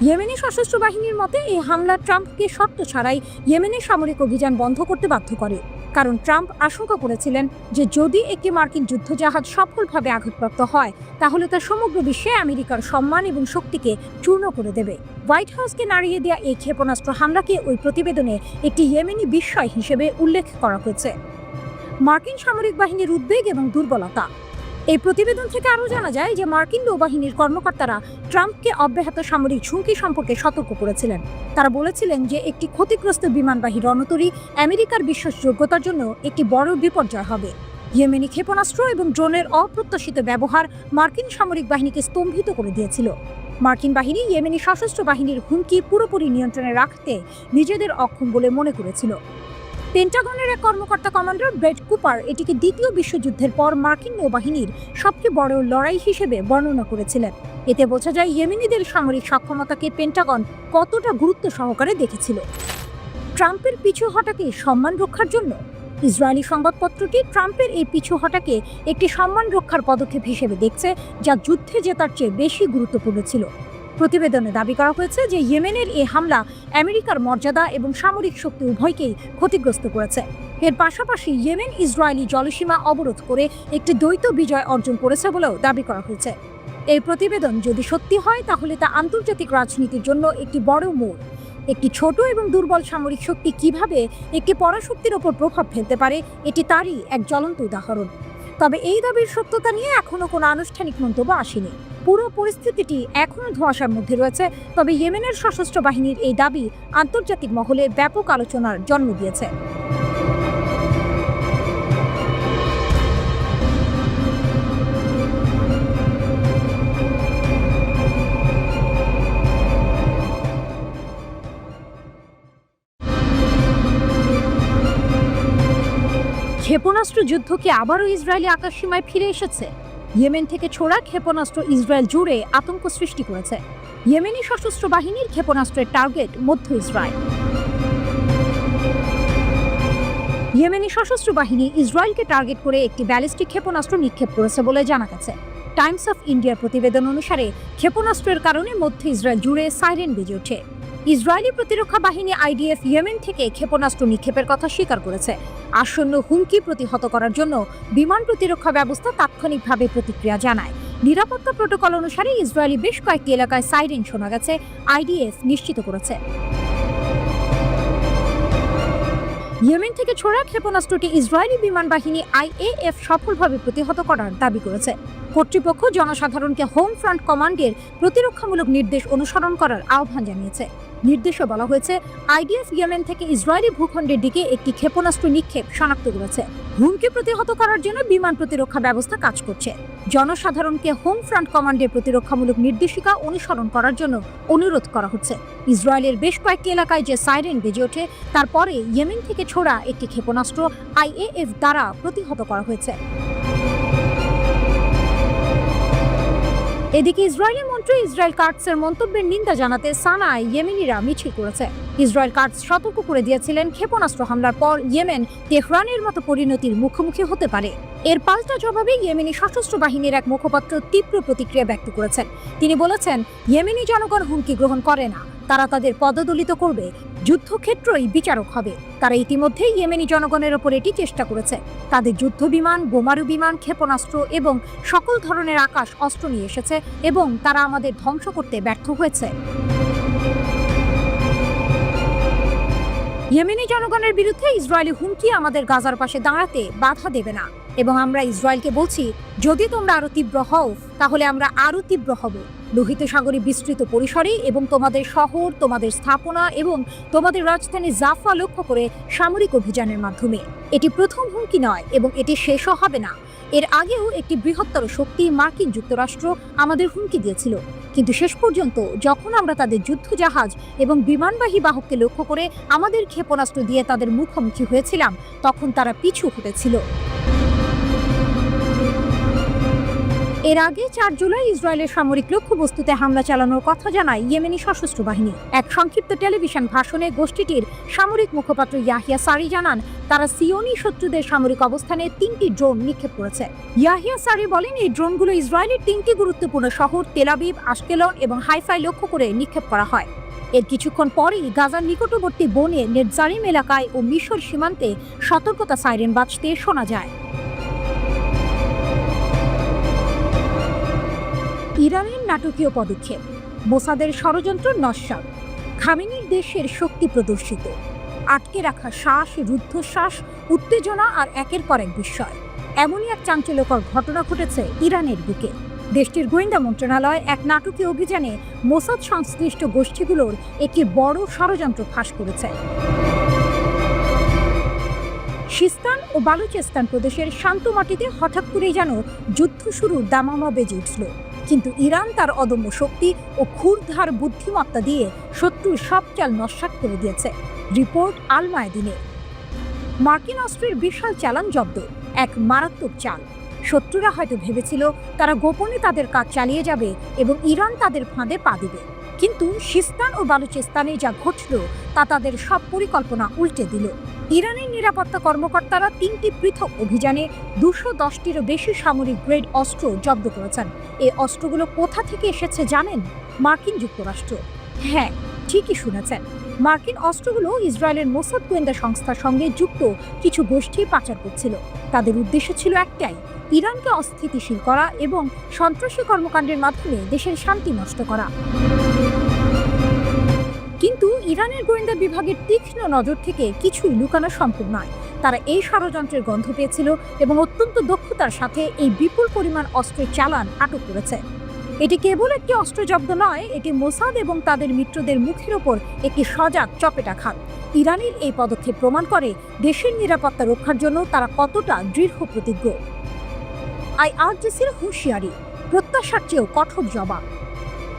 [SPEAKER 1] ইয়েমেনি সশস্ত্র বাহিনীর মতে এই হামলা ট্রাম্পকে শর্ত ছাড়াই ইয়েমেনের সামরিক অভিযান বন্ধ করতে বাধ্য করে। কারণ ট্রাম্প আশঙ্কা করেছিলেন যে যদি একটি মার্কিন যুদ্ধজাহাজ সফলভাবে আঘাতপ্রাপ্ত হয়, তাহলে তা সমগ্র বিশ্বে আমেরিকার সম্মান এবং শক্তিকে চূর্ণ করে দেবে। হোয়াইট হাউসকে নাড়িয়ে দেওয়া এই ক্ষেপণাস্ত্র হামলাকে ওই প্রতিবেদনে একটি ইয়েমেনি বিস্ময় হিসেবে উল্লেখ করা হয়েছে। মার্কিন সামরিক বাহিনীর উদ্বেগ এবং দুর্বলতা। এই প্রতিবেদন থেকে আরও জানা যায় যে মার্কিন নৌবাহিনীর কর্মকর্তারা ট্রাম্পকে অব্যাহত সামরিক ঝুঁকি সম্পর্কে সতর্ক করেছিলেন। তারা বলেছিলেন যে একটি ক্ষতিগ্রস্ত বিমানবাহী রণতরী আমেরিকার বিশ্বাসযোগ্যতার জন্য একটি বড় বিপর্যয় হবে। ইয়েমেনি ক্ষেপণাস্ত্র এবং ড্রোনের অপ্রত্যাশিত ব্যবহার মার্কিন সামরিক বাহিনীকে স্তম্ভিত করে দিয়েছিল। মার্কিন বাহিনী ইয়েমেনি সশস্ত্র বাহিনীর হুমকি পুরোপুরি নিয়ন্ত্রণে রাখতে নিজেদের অক্ষম বলে মনে করেছিল। পেন্টাগনের এক কর্মকর্তা কমান্ডার ব্রেট কুপার এটিকে দ্বিতীয় বিশ্বযুদ্ধের পর মার্কিন নৌবাহিনীর সবচেয়ে বড় লড়াই হিসেবে বর্ণনা করেছিলেন। এতে বোঝা যায় ইয়েমেনিদের সামরিক সক্ষমতাকে পেন্টাগন কতটা গুরুত্ব সহকারে দেখেছিল। ট্রাম্পের পিছু হটাকে সম্মান রক্ষার জন্য? ইসরায়েলি সংবাদপত্রটি ট্রাম্পের এই পিছু হটাকে একটি সম্মান রক্ষার পদক্ষেপ হিসেবে দেখছে, যা যুদ্ধে জেতার চেয়ে বেশি গুরুত্বপূর্ণ ছিল। প্রতিবেদনে দাবি করা হয়েছে যে ইয়েমেনের এই হামলা আমেরিকার মর্যাদা এবং সামরিক শক্তি উভয়কেই ক্ষতিগ্রস্ত করেছে। এর পাশাপাশি ইয়েমেন ইসরায়েলি জলসীমা অবরোধ করে একটি দ্বৈত বিজয় অর্জন করেছে বলেও দাবি করা হয়েছে। এই প্রতিবেদন যদি সত্যি হয় তাহলে তা আন্তর্জাতিক রাজনীতির জন্য একটি বড় মোড়। একটি ছোট এবং দুর্বল সামরিক শক্তি কিভাবে একটি পরাশক্তির ওপর প্রভাব ফেলতে পারে, এটি তারই এক জ্বলন্ত উদাহরণ। তবে এই দাবির সত্যতা নিয়ে এখনো কোনো আনুষ্ঠানিক মন্তব্য আসেনি। পুরো পরিস্থিতিটি এখনো ধোঁয়াশার মধ্যে রয়েছে। তবে ইয়েমেনের সশস্ত্র বাহিনীর এই দাবি আন্তর্জাতিক মহলে ব্যাপক আলোচনার জন্ম দিয়েছে। ক্ষেপণাস্ত্র যুদ্ধ কি আবারও ইসরায়েলি আকাশসীমায় ফিরে এসেছে? ইয়েমেন থেকে ছোড়া ক্ষেপণাস্ত্র ইসরায়েল জুড়ে আতঙ্ক সৃষ্টি করেছে। ইয়েমেনি সশস্ত্র বাহিনীর ক্ষেপণাস্ত্রের টার্গেট মধ্য ইসরায়েল। ইয়েমেনি সশস্ত্র বাহিনী ইসরায়েলকে টার্গেট করে একটি ব্যালিস্টিক ক্ষেপণাস্ত্র নিক্ষেপ করেছে বলে জানা গেছে। টাইমস অফ ইন্ডিয়ার প্রতিবেদন অনুসারে ক্ষেপণাস্ত্রের কারণে মধ্য ইসরায়েল জুড়ে সাইরেন বেজে ওঠে। ইসরায়েলি প্রতিরক্ষা বাহিনী আইডিএফ ইয়েমেন থেকে ক্ষেপণাস্ত্র নিক্ষেপের কথা স্বীকার করেছে। আসন্ন হুমকি প্রতিহত করার জন্য বিমান প্রতিরক্ষা ব্যবস্থা তাৎক্ষণিকভাবে প্রতিক্রিয়া জানায়। নিরাপত্তা প্রোটোকল অনুসারে ইসরায়েলি বেশ কয়েকটি এলাকায় সাইরেন শোনা গেছে, আইডিএফ নিশ্চিত করেছে। ইয়েমেন থেকে ছোড়া ক্ষেপণাস্ত্রটি ইসরায়েলি বিমান বাহিনী আইএএফ সফলভাবে প্রতিহত করার দাবি করেছে। কর্তৃপক্ষ জনসাধারণকে হোম ফ্রন্ট কমান্ডের প্রতিরক্ষামূলক নির্দেশ অনুসরণ করার আহ্বান জানিয়েছে। নির্দেশে বলা হয়েছে, আইডিএফ ইয়েমেন থেকে ইসরায়েলি ভূখণ্ডের দিকে একটি ক্ষেপণাস্ত্র নিক্ষেপ শনাক্ত করেছে। হুমকি প্রতিহত করার জন্য বিমান প্রতিরক্ষা ব্যবস্থা কাজ করছে। জনসাধারণকে হোম ফ্রন্ট কমান্ডের প্রতিরক্ষামূলক নির্দেশিকা অনুসরণ করার জন্য অনুরোধ করা হচ্ছে। ইসরায়েলের বেশ কয়েকটি এলাকায় যে সাইরেন বেজে ওঠে, তারপরে ইয়েমেন থেকে ছোড়া একটি ক্ষেপণাস্ত্র আইএএফ দ্বারা প্রতিহত করা হয়েছে। এদিকে ইসরায়েলি মন্ত্রী ইসরায়েল কাটসের মন্তব্যের নিন্দা জানাতে সানায় ইয়েমেনিরা মিছিল করেছে। ইসরায়েল কাটস সতর্ক করে দিয়েছিলেন, ক্ষেপণাস্ত্র হামলার পর ইয়েমেন তেহরানের মতো পরিণতির মুখোমুখি হতে পারে। এর পাল্টা জবাবে ইয়েমেনি সশস্ত্র বাহিনীর এক মুখপাত্র তীব্র প্রতিক্রিয়া ব্যক্ত করেছেন। তিনি বলেছেন, ইয়েমেনি জনগণ হুমকি গ্রহণ করে না, তারা তাদের পদদলিত করবে, যুদ্ধক্ষেত্রই বিচারক হবে। তারা ইতিমধ্যে ইয়েমেনি জনগণের ওপর এটি চেষ্টা করেছে। তাদের যুদ্ধ বিমান, বোমারু বিমান, ক্ষেপণাস্ত্র এবং সকল ধরনের আকাশ অস্ত্র নিয়ে এসেছে এবং তারা আমাদের ধ্বংস করতে ব্যর্থ হয়েছে। ইয়েমেনি জনগণের বিরুদ্ধে ইসরায়েলি হুমকি আমাদের গাজার পাশে দাঁড়াতে বাধা দেবে না এবং আমরা ইসরায়েলকে বলছি, যদি তোমরা আরো তীব্র হও তাহলে আমরা আরো তীব্র হব, লোহিত সাগরে বিস্তৃত পরিসরে এবং তোমাদের শহর, তোমাদের স্থাপনা এবং তোমাদের রাজধানী জাফা লক্ষ্য করে সামরিক অভিযানের মাধ্যমে। এটি প্রথম হুমকি নয় এবং এটি শেষও হবে না। এর আগেও একটি বৃহত্তর শক্তি মার্কিন যুক্তরাষ্ট্র আমাদের হুমকি দিয়েছিল, কিন্তু শেষ পর্যন্ত যখন আমরা তাদের যুদ্ধজাহাজ এবং বিমানবাহী বাহককে লক্ষ্য করে আমাদের ক্ষেপণাস্ত্র দিয়ে তাদের মুখোমুখি হয়েছিলাম, তখন তারা পিছু হটেছিল। এর আগে 4 জুলাই ইসরায়েলের সামরিক লক্ষ্যবস্তুতে হামলা চালানোর কথা জানায় ইয়েমেনি সশস্ত্র বাহিনী। এক সংক্ষিপ্ত টেলিভিশন ভাষণে গোষ্ঠীটির সামরিক মুখপাত্র ইয়াহিয়া সারি জানান, তারা সিওনি শত্রুদের সামরিক অবস্থানে 3টি ড্রোন নিক্ষেপ করেছে। ইয়াহিয়া সারি বলেন, এই ড্রোনগুলো ইসরায়েলের 3টি গুরুত্বপূর্ণ শহর তেল আবিব, আশকেলন এবং হাইফাই লক্ষ্য করে নিক্ষেপ করা হয়। এর কিছুক্ষণ পরেই গাজার নিকটবর্তী বনে নেটজারিম এলাকায় ও মিশর সীমান্তে সতর্কতা সাইরেন বাজতে শোনা যায়। ইরানের নাটকীয় পদক্ষেপ, মোসাদের ষড়যন্ত্র নস্যাৎ, খামেনির দেশের শক্তি প্রদর্শিত, আটকে রাখা শ্বাস, রুদ্ধশ্বাস, উত্তেজনা আর একের পর এক বিস্ময়। এমনই এক চাঞ্চল্যকর ঘটনা ঘটেছে ইরানের বুকে। দেশটির গোয়েন্দা মন্ত্রণালয় এক নাটকীয় অভিযানে মোসাদ সংশ্লিষ্ট গোষ্ঠীগুলোর একটি বড় ষড়যন্ত্র ফাঁস করেছে। সিস্তান ও বালুচেস্তান প্রদেশের শান্ত মাটিতে হঠাৎ করেই যেন যুদ্ধ শুরুর দামামা বেজে উঠল। কিন্তু ইরান তার অদম্য শক্তি ও ক্ষুরধার বুদ্ধিমত্তা দিয়ে শত্রুর সব চাল নস্যাৎ করে দিয়েছে। রিপোর্ট আল মায়াদিনের। মার্কিন অস্ত্রের বিশাল চালান জব্দ, এক মারাত্মক চাল। শত্রুরা হয়তো ভেবেছিল তারা গোপনে তাদের কাজ চালিয়ে যাবে এবং ইরান তাদের ফাঁদে পা দেবে, কিন্তু সিস্তান ও বালুচেস্তানে যা ঘটল তা তাদের সব পরিকল্পনা উল্টে দিল। ইরানের নিরাপত্তা কর্মকর্তারা 3টি পৃথক অভিযানে 210টিরও বেশি সামরিক গ্রেড অস্ত্র জব্দ করেছেন। এই অস্ত্রগুলো কোথা থেকে এসেছে জানেন? মার্কিন যুক্তরাষ্ট্র। হ্যাঁ, ঠিকই শুনেছেন। মার্কিন অস্ত্রগুলো ইসরায়েলের মোসাদ গোয়েন্দা সংস্থার সঙ্গে যুক্ত কিছু গোষ্ঠী পাচার করছিল। তাদের উদ্দেশ্য ছিল একটাই, ইরানকে অস্থিতিশীল করা এবং সন্ত্রাসী কর্মকাণ্ডের মাধ্যমে দেশের শান্তি নষ্ট করা। কিন্তু ইরানের গোয়েন্দা বিভাগের তীক্ষ্ণ নজর থেকে কিছুই লুকানো সম্ভব নয়। তারা এই ষড়যন্ত্রের গন্ধ পেয়েছিল এবং অত্যন্ত দক্ষতার সাথে এই বিপুল পরিমাণ অস্ত্রের চালান আটক করেছে। এটি কেবল একটি অস্ত্র জব্দ নয়, এটি মোসাদ এবং তাদের মিত্রদের মুখের ওপর একটি সজাগ চপেটাঘাত। ইরানের এই পদক্ষেপ প্রমাণ করে দেশের নিরাপত্তা রক্ষার জন্য তারা কতটা দৃঢ় প্রতিজ্ঞ। আইআরজিসির হুঁশিয়ারি, প্রত্যাশার চেয়েও কঠোর জবাব।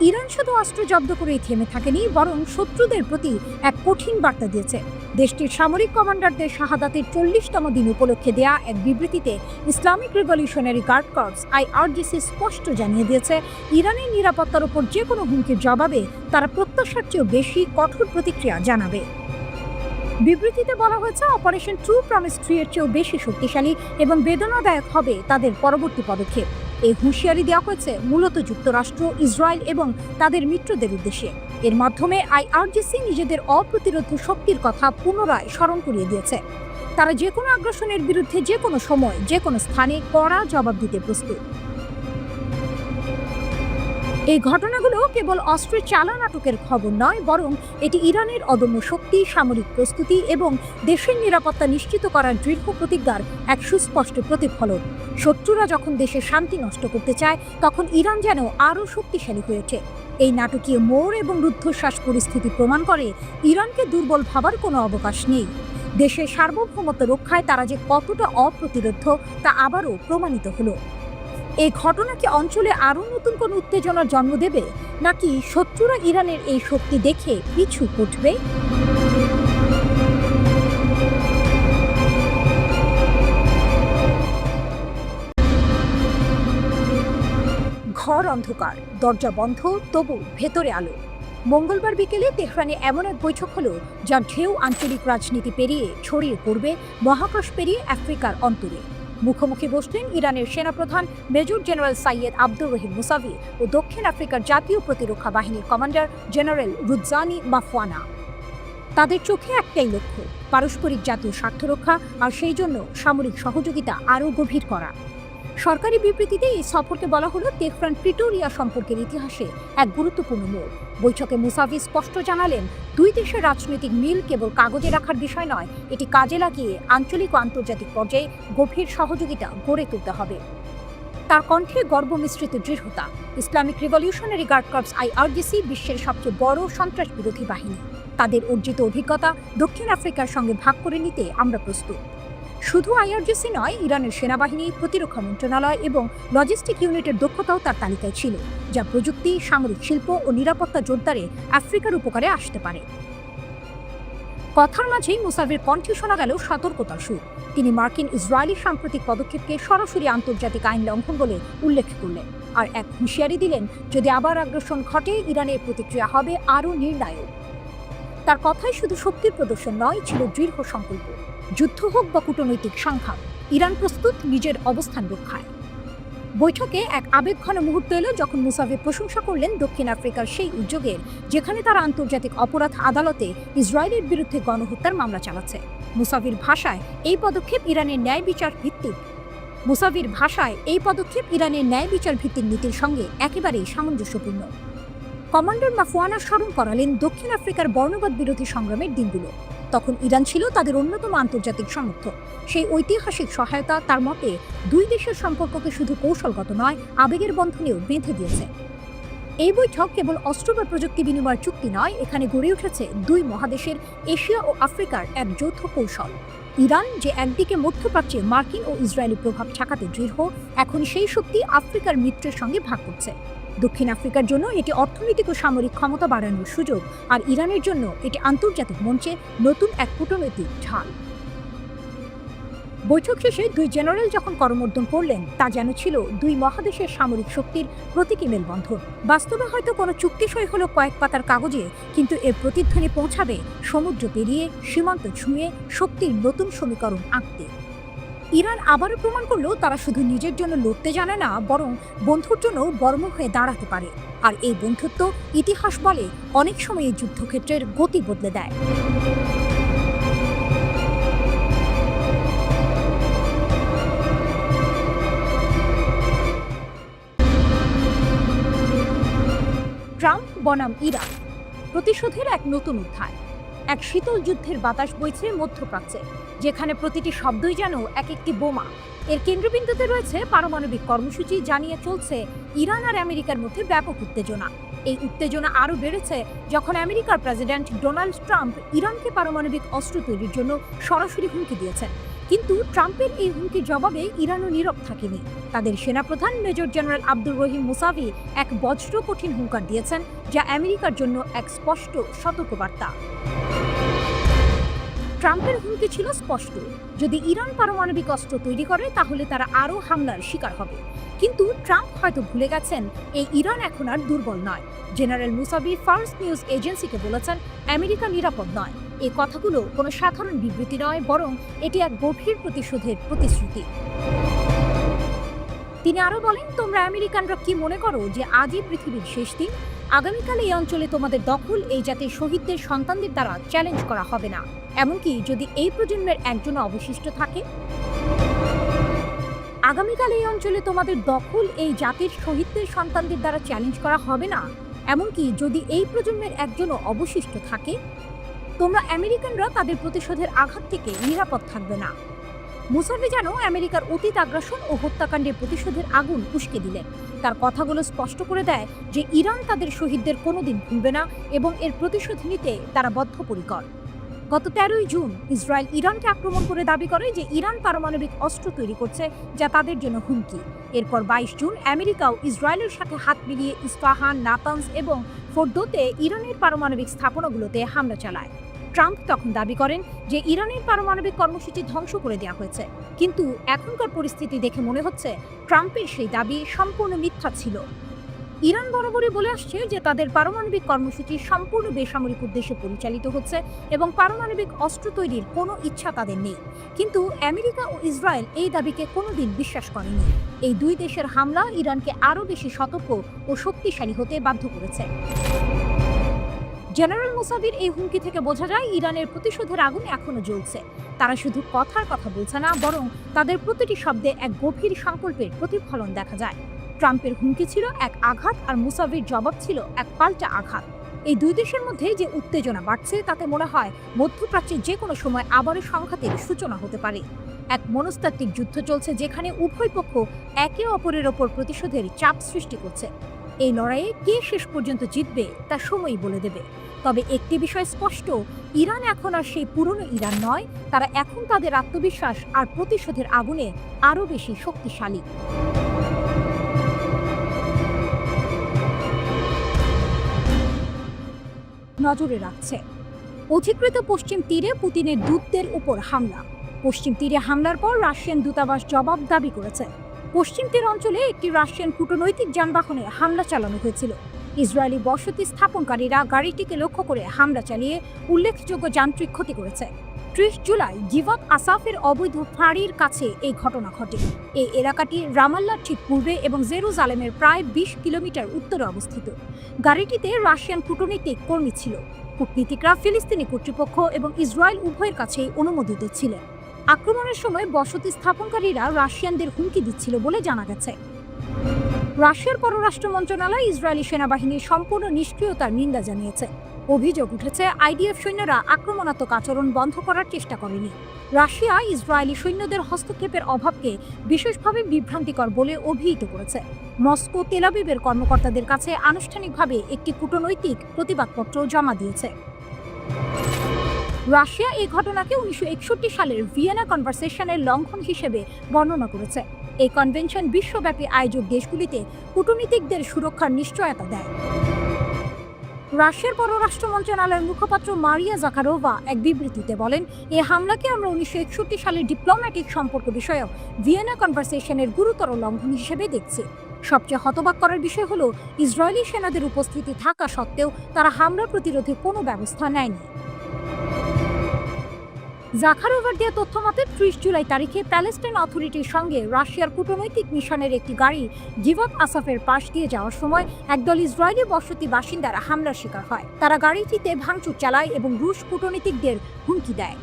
[SPEAKER 1] ইরান শুধু অস্ত্র জব্দ করেই থেমে থাকেনি, বরং শত্রুদের প্রতি এক কঠিন বার্তা দিয়েছে। দেশটির সামরিক কমান্ডারদের শাহাদাতের 40তম দিন উপলক্ষে দেয়া এক বিবৃতিতে Islamic revolutionary guard Corps IRGC স্পষ্ট জানিয়ে দিয়েছে, ইরানের নিরাপত্তার উপর যে কোনো হুমকির জবাবে তারা প্রত্যাশার চেয়েও বেশি কঠোর প্রতিক্রিয়া জানাবে। বিবৃতিতে বলা হয়েছে, অপারেশন ট্রু প্রমিস 3 এর চেয়েও বেশি শক্তিশালী এবং বেদনাদায়ক হবে তাদের পরবর্তী পদক্ষেপ। এই হুঁশিয়ারি দেওয়া হয়েছে মূলত যুক্তরাষ্ট্র, ইসরায়েল এবং তাদের মিত্রদের উদ্দেশ্যে। এর মাধ্যমে আইআরজিসি নিজেদের অপ্রতিরোধ শক্তির কথা পুনরায় স্মরণ করিয়ে দিয়েছে। তারা যে কোনো আগ্রাসনের বিরুদ্ধে যে কোনো সময়, যে কোনো স্থানে কড়া জবাব দিতে প্রস্তুত। এই ঘটনাগুলো কেবল অস্ত্রের চালান আটকের খবর নয়, বরং এটি ইরানের অদম্য শক্তি, সামরিক প্রস্তুতি এবং দেশের নিরাপত্তা নিশ্চিত করার দৃঢ় প্রতিজ্ঞার এক সুস্পষ্ট প্রতিফলন। শত্রুরা যখন দেশের শান্তি নষ্ট করতে চায়, তখন ইরান যেন আরও শক্তিশালী হয়ে ওঠে। এই নাটকীয় মোড় এবং রুদ্ধশ্বাস পরিস্থিতি প্রমাণ করে ইরানকে দুর্বল ভাবার কোনো অবকাশ নেই। দেশের সার্বভৌমত্ব রক্ষায় তারা যে কতটা অপ্রতিরোধ্য তা আবারও প্রমাণিত হলো। এই ঘটনা কি অঞ্চলে আরও নতুন কোনো উত্তেজনার জন্ম দেবে, নাকি শত্রুরা ইরানের এই শক্তি দেখে পিছু হটবে? ঘর অন্ধকার, দরজা বন্ধ, তবু ভেতরে আলো। মঙ্গলবার বিকেলে তেহরানে এমন এক বৈঠক হলো যার ঢেউ আঞ্চলিক রাজনীতি পেরিয়ে ছড়িয়ে পড়বে মহাকাশ পেরিয়ে আফ্রিকার অন্তরে। মুখোমুখি বসলেন ইরানের সেনাপ্রধান major general Syed Abdur Rahim Musavi ও দক্ষিণ আফ্রিকার জাতীয় প্রতিরক্ষা বাহিনীর কমান্ডার জেনারেল রুদজানি মাফওয়ানা। তাদের চোখে একটাই লক্ষ্য, পারস্পরিক জাতীয় স্বার্থ রক্ষা, আর সেই জন্য সামরিক সহযোগিতা আরও গভীর করা। সরকারি বিবৃতিতে এই সফরকে বলা হলো তেহরান প্রিটোরিয়া সম্পর্কের ইতিহাসে এক গুরুত্বপূর্ণ মোড়। বৈঠকে মুসাভি স্পষ্ট জানালেন, দুই দেশের রাজনৈতিক মিল কেবল কাগজে রাখার বিষয় নয়, এটি কাজে লাগিয়ে আঞ্চলিক ও আন্তর্জাতিক পর্যায়ে গভীর সহযোগিতা গড়ে তুলতে হবে। তার কণ্ঠে গর্ব মিশ্রিত দৃঢ়তা। Islamic revolutionary guard Corps IRGC বিশ্বের সবচেয়ে বড় সন্ত্রাস বিরোধী বাহিনী। তাদের অর্জিত অভিজ্ঞতা দক্ষিণ আফ্রিকার সঙ্গে ভাগ করে নিতে আমরা প্রস্তুত। শুধু আইআরজিসি নয়, ইরানের সেনাবাহিনী, প্রতিরক্ষা মন্ত্রণালয় এবং লজিস্টিক ইউনিটের দক্ষতাও তার তালিকায় ছিল, যা প্রযুক্তি, সামরিক শিল্প ও নিরাপত্তা জোরদারে আফ্রিকার উপকারে আসতে পারে। কথার মাঝেই মুসাভির কণ্ঠে শোনা গেল সতর্কতার সুর। তিনি মার্কিন ইসরায়েলি সাম্প্রতিক পদক্ষেপকে সরাসরি আন্তর্জাতিক আইন লঙ্ঘন বলে উল্লেখ করলেন, আর এক হুঁশিয়ারি দিলেন, যদি আবার আগ্রাসন ঘটে, ইরানের প্রতিক্রিয়া হবে আরও নির্ণায়ক। তার কথাই শুধু শক্তির প্রদর্শন নয়, ছিল দৃঢ় সংকল্প। যুদ্ধ হোক বা কূটনৈতিক সংঘাত, ইরান প্রস্তুত নিজের অবস্থান রক্ষায়। বৈঠকে এক আবেগঘন মুহূর্ত এলো যখন মুসাভি প্রশংসা করলেন দক্ষিণ আফ্রিকার সেই উদ্যোগের, যেখানে তারা আন্তর্জাতিক অপরাধ আদালতে ইসরায়েলের বিরুদ্ধে গণহত্যার মামলা চালাচ্ছে। মুসাভির ভাষায় এই পদক্ষেপ ইরানের ন্যায় বিচার ভিত্তিক নীতির সঙ্গে একেবারেই সামঞ্জস্যপূর্ণ। কমান্ডার মাফওয়ানা স্মরণ করালেন দক্ষিণ আফ্রিকার বর্ণবাদ বিরোধী সংগ্রামের দিনগুলো। তখন ইরান ছিল তাদের অন্যতম আন্তর্জাতিক সমর্থক। সেই ঐতিহাসিক সহায়তা তার মতে দুই দেশের সম্পর্ককে শুধু কৌশলগত নয়, আবেগের বন্ধনেও বেঁধে দিয়েছে। এই বৈঠক কেবল অস্ত্র বা প্রযুক্তি বিনিময় চুক্তি নয়, এখানে গড়ে উঠেছে দুই মহাদেশের, এশিয়া ও আফ্রিকার এক যৌথ কৌশল। ইরান যে একদিকে মধ্যপ্রাচ্যে মার্কিন ও ইসরায়েলি প্রভাব ঠেকাতে দৃঢ়, এখন সেই শক্তি আফ্রিকার মিত্রের সঙ্গে ভাগ করছে। দক্ষিণ আফ্রিকার জন্য এটি অর্থনৈতিক ও সামরিক ক্ষমতা বাড়ানোর সুযোগ, আর ইরানের জন্য এটি আন্তর্জাতিক মঞ্চে নতুন এক কূটনৈতিক ঢাল। বৈঠক শেষে দুই জেনারেল যখন করমর্দন করলেন তা যেন ছিল দুই মহাদেশের সামরিক শক্তির প্রতীকী মেলবন্ধন। বাস্তবে হয়তো কোনো চুক্তি সই হলো কয়েক পাতার কাগজে, কিন্তু এর প্রতিধ্বনি পৌঁছাবে সমুদ্র পেরিয়ে, সীমান্ত ছুঁয়ে, শক্তির নতুন সমীকরণ আঁকতে। ইরান আবারও প্রমাণ করলো তারা শুধু নিজের জন্য লড়তে জানে না, বরং বন্ধুর জন্য বর্ম হয়ে দাঁড়াতে পারে। আর এই বন্ধুত্ব, ইতিহাস বলে, অনেক সময় এই যুদ্ধক্ষেত্রের গতি বদলে দেয়। ট্রাম্প বনাম ইরান, প্রতিশোধের এক নতুন অধ্যায়। এক শীতল যুদ্ধের বাতাস বইছে মধ্যপ্রাচ্যে, যেখানে প্রতিটি শব্দই যেন এক একটি বোমা। এর কেন্দ্রবিন্দুতে রয়েছে পারমাণবিক কর্মসূচি, জানিয়ে চলছে ইরান আর আমেরিকার মধ্যে ব্যাপক উত্তেজনা। এই উত্তেজনা আরও বেড়েছে যখন আমেরিকার প্রেসিডেন্ট ডোনাল্ড ট্রাম্প ইরানকে পারমাণবিক অস্ত্র তৈরির জন্য সরাসরি হুমকি দিয়েছেন। কিন্তু ট্রাম্পের এই হুমকির জবাবে ইরানও নীরব থাকেনি। তাদের সেনাপ্রধান major general Abdur Rahim Musavi এক বজ্র কঠিন হুঙ্কার দিয়েছেন, যা আমেরিকার জন্য এক স্পষ্ট সতর্কবার্তা। ট্রাম্পের হুমকি ছিল স্পষ্ট, যদি ইরান পারমাণবিক অস্ত্র তৈরি করে তাহলে তারা আরও হামলার শিকার হবে। কিন্তু ট্রাম্প হয়তো ভুলে গেছেন এই ইরান এখন আর দুর্বল নয়। জেনারেল মুসাভি ফার্স নিউজ এজেন্সিকে বলেছেন, আমেরিকা নিরাপদ নয়। এই কথাগুলো কোনো সাধারণ বিবৃতি নয়, বরং এটি এক গভীর প্রতিশোধের প্রতিশ্রুতি। তিনি আরও বলেন, তোমরা আমেরিকানরা কি মনে করো যে আজই পৃথিবীর শেষ দিন? আগামীকাল এই অঞ্চলে তোমাদের দখল এই জাতির শহীদদের সন্তানদের দ্বারা চ্যালেঞ্জ করা হবে না, এমনকি যদি এই প্রজন্মের একজনও অবশিষ্ট থাকে। আগামীকাল এই অঞ্চলে তোমাদের দখল এই জাতির শহীদদের সন্তানদের দ্বারা চ্যালেঞ্জ করা হবে না, এমনকি যদি এই প্রজন্মের একজনও অবশিষ্ট থাকে। তোমরা আমেরিকানরা তাদের প্রতিশোধের আঘাত থেকে নিরাপদ থাকবে না। মুসাভি যেন আমেরিকার অতীত আগ্রাসন ও হত্যাকাণ্ডের প্রতিশোধের আগুন উস্কে দিলেন। তার কথাগুলো স্পষ্ট করে দেয় যে ইরান তাদের শহীদদের কোনোদিন ভুলবে না এবং এর প্রতিশোধ নিতে তারা বদ্ধপরিকর। গত 13ই জুন ইসরায়েল ইরানকে আক্রমণ করে দাবি করে যে ইরান পারমাণবিক অস্ত্র তৈরি করছে, যা তাদের জন্য হুমকি। এরপর 22 জুন আমেরিকাও ইসরায়েলের সাথে হাত মিলিয়ে ইস্পাহান, নাতানজ এবং ফোর্দোতে ইরানের পারমাণবিক স্থাপনাগুলোতে হামলা চালায়। ট্রাম্প তখন দাবি করেন যে ইরানের পারমাণবিক কর্মসূচি ধ্বংস করে দেওয়া হয়েছে, কিন্তু এখনকার পরিস্থিতি দেখে মনে হচ্ছে ট্রাম্পের সেই দাবি সম্পূর্ণ মিথ্যা ছিল। ইরান বরাবরই বলে আসছে যে তাদের পারমাণবিক কর্মসূচি সম্পূর্ণ বেসামরিক উদ্দেশ্যে পরিচালিত হচ্ছে এবং পারমাণবিক অস্ত্র তৈরির কোনো ইচ্ছা তাদের নেই। কিন্তু আমেরিকা ও ইসরায়েল এই দাবিকে কোনোদিন বিশ্বাস করেনি। এই দুই দেশের হামলা ইরানকে আরও বেশি সতর্ক ও শক্তিশালী হতে বাধ্য করেছে। জেনারেল মুসাভির এই হুমকি থেকে বোঝা যায় ইরানের প্রতিশোধের আগুন এখনো জ্বলছে। তারা শুধু কথার কথা বলছে না, বরং তাদের প্রতিটি শব্দে এক গভীর সংকল্পের প্রতিফলন দেখা যায়। ট্রাম্পের হুমকি ছিল এক আঘাত, আর মুসাভির জবাব ছিল এক পাল্টা আঘাত। এই দুই দেশের মধ্যে যে উত্তেজনা বাড়ছে, তাতে মনে হয় মধ্যপ্রাচ্যে যে কোনো সময় আবারও সংঘাতের সূচনা হতে পারে। এক মনস্তাত্ত্বিক যুদ্ধ চলছে, যেখানে উভয় পক্ষ একে অপরের ওপর প্রতিশোধের চাপ সৃষ্টি করছে। এই লড়াইয়ে কে শেষ পর্যন্ত জিতবে তা সময়ই বলে দেবে। তবে একটি বিষয় স্পষ্ট, ইরান এখন আর সেই পুরনো ইরান নয়। তারা এখন তাদের আত্মবিশ্বাস আর প্রতিশোধের আগুনে আরও বেশি শক্তিশালী। নজরে রাখছে অধিকৃত পশ্চিম তীরে পুতিনের দূতদের উপর হামলা। পশ্চিম তীরে হামলার পর রাশিয়ান দূতাবাস জবাব দাবি করেছে। পশ্চিম তীর অঞ্চলে একটি রাশিয়ান কূটনৈতিক যানবাহনে হামলা চালানো হয়েছিল। ইসরায়েলি বসতি স্থাপনকারীরা গাড়িটিকে লক্ষ্য করে হামলা চালিয়ে উল্লেখযোগ্য যান্ত্রিক ক্ষতি করেছে। 30 জুলাই গিভত আসাফের অবৈধ ফাঁড়ির কাছে এই ঘটনা ঘটে। এই এলাকাটি রামাল্লার ঠিক পূর্বে এবং জেরুজালেমের প্রায় 20 কিলোমিটার উত্তরে অবস্থিত। গাড়িটিতে রাশিয়ান কূটনৈতিক কর্মী ছিল। কূটনীতিকরা ফিলিস্তিনি কর্তৃপক্ষ এবং ইসরায়েল উভয়ের কাছেই অনুমোদিত ছিলেন। আক্রমণের সময় বসতি স্থাপনকারীরা রাশিয়ানদের হুমকি দিচ্ছিল বলে জানা গেছে। রাশিয়ার পররাষ্ট্র মন্ত্রণালয় ইসরায়েলি সেনাবাহিনীর সম্পূর্ণ নিষ্ক্রিয়তার নিন্দা জানিয়েছে। অভিযোগ উঠেছে আইডিএফ সৈন্যরা আক্রমণাত্মক আচরণ বন্ধ করার চেষ্টা করেনি। রাশিয়া ইসরায়েলি সৈন্যদের হস্তক্ষেপের অভাবকে বিশেষভাবে বিভ্রান্তিকর বলে অভিহিত করেছে। মস্কো তেল আবিবের কর্মকর্তাদের কাছে আনুষ্ঠানিকভাবে একটি কূটনৈতিক প্রতিবাদপত্র জমা দিয়েছে। রাশিয়া এই ঘটনাকে 1961 সালের ভিয়েনা কনভারসেশনের লঙ্ঘন হিসেবে বর্ণনা করেছে। এই কনভেনশন বিশ্বব্যাপী আয়োজক দেশগুলিতে কূটনীতিকদের সুরক্ষার নিশ্চয়তা দেয়। রাশিয়ার পররাষ্ট্র মন্ত্রণালয়ের মুখপাত্র মারিয়া জাকারোভা এক বিবৃতিতে বলেন, এই হামলাকে আমরা 1961 সালের ডিপ্লোম্যাটিক সম্পর্ক বিষয়ক ভিয়েনা কনভারসেশনের গুরুতর লঙ্ঘন হিসেবে দেখছি। সবচেয়ে হতবাক করার বিষয় হলো ইসরায়েলি সেনাদের উপস্থিতি থাকা সত্ত্বেও তারা হামলা প্রতিরোধে কোনো ব্যবস্থা নেয়নি। জাখারোভার দেওয়া তথ্য মতে 30 জুলাই তারিখে প্যালেস্টাইন অথরিটির সঙ্গে রাশিয়ার কূটনৈতিক মিশনের একটি গাড়ি গিভত আসাফের পাশ দিয়ে যাওয়ার সময় একদল ইসরায়েলি বসতি বাসিন্দারা হামলার শিকার হয়। তারা গাড়িটিতে ভাঙচুর চালায় এবং রুশ কূটনীতিকদের হুমকি দেয়।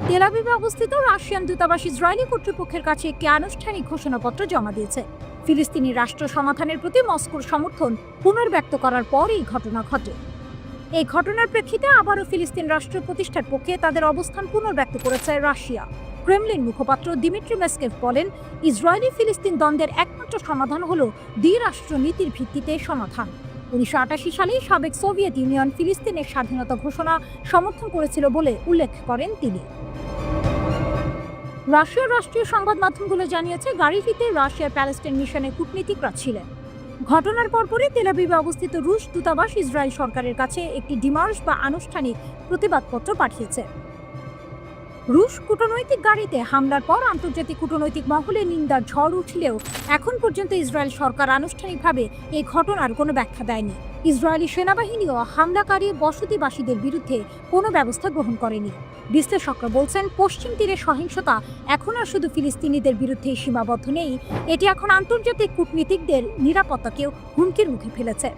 [SPEAKER 1] তেল আবিবে অবস্থিত রাশিয়ান দূতাবাস ইসরায়েলি কর্তৃপক্ষের কাছে একটি আনুষ্ঠানিক ঘোষণাপত্র জমা দিয়েছে। ফিলিস্তিনি রাষ্ট্র সমাধানের প্রতি মস্কোর সমর্থন পুনর্ব্যক্ত করার পর এই ঘটনা ঘটে। এই ঘটনার প্রেক্ষিতে আবারও ফিলিস্তিন রাষ্ট্র প্রতিষ্ঠার পক্ষে তাদের অবস্থান পুনর্ব্যক্ত করেছে রাশিয়া। ক্রেমলিন মুখপাত্র দিমিত্রি মেসকেভ বলেন, ইসরায়েলি ফিলিস্তিন দ্বন্দ্বের একমাত্র সমাধান হলো দ্বিরাষ্ট্র নীতির ভিত্তিতে সমাধান। 1988 সালে সাবেক সোভিয়েত ইউনিয়ন ফিলিস্তিনের স্বাধীনতা ঘোষণা সমর্থন করেছিল বলে উল্লেখ করেন তিনি। রাশিয়ার রাষ্ট্রীয় সংবাদ মাধ্যমগুলো জানিয়েছে, গাড়িটিতে রাশিয়ার প্যালেস্টাইন মিশনের কূটনীতিকরা ছিলেন। ঘটনার পরপরই তেল আবিবে অবস্থিত রুশ দূতাবাস ইসরায়েল সরকারের কাছে একটি ডিমার্শ বা আনুষ্ঠানিক প্রতিবাদপত্র পাঠিয়েছে। রুশ কূটনৈতিক গাড়িতে হামলার পর আন্তর্জাতিক কূটনৈতিক মহলে নিন্দার ঝড় উঠলেও এখন পর্যন্ত ইসরায়েল সরকার আনুষ্ঠানিকভাবে এই ঘটনার কোনো ব্যাখ্যা দেয়নি। ইসরায়েলি সেনাবাহিনীও হামলাকারী বসতিবাসীদের বিরুদ্ধে কোনো ব্যবস্থা গ্রহণ করেনি। বিশ্লেষকরা বলছেন, পশ্চিম তীরে সহিংসতা এখন আর শুধু ফিলিস্তিনিদের বিরুদ্ধে সীমাবদ্ধ নেই, এটি এখন আন্তর্জাতিক কূটনীতিকদের নিরাপত্তাকেও হুমকির মুখে ফেলেছে।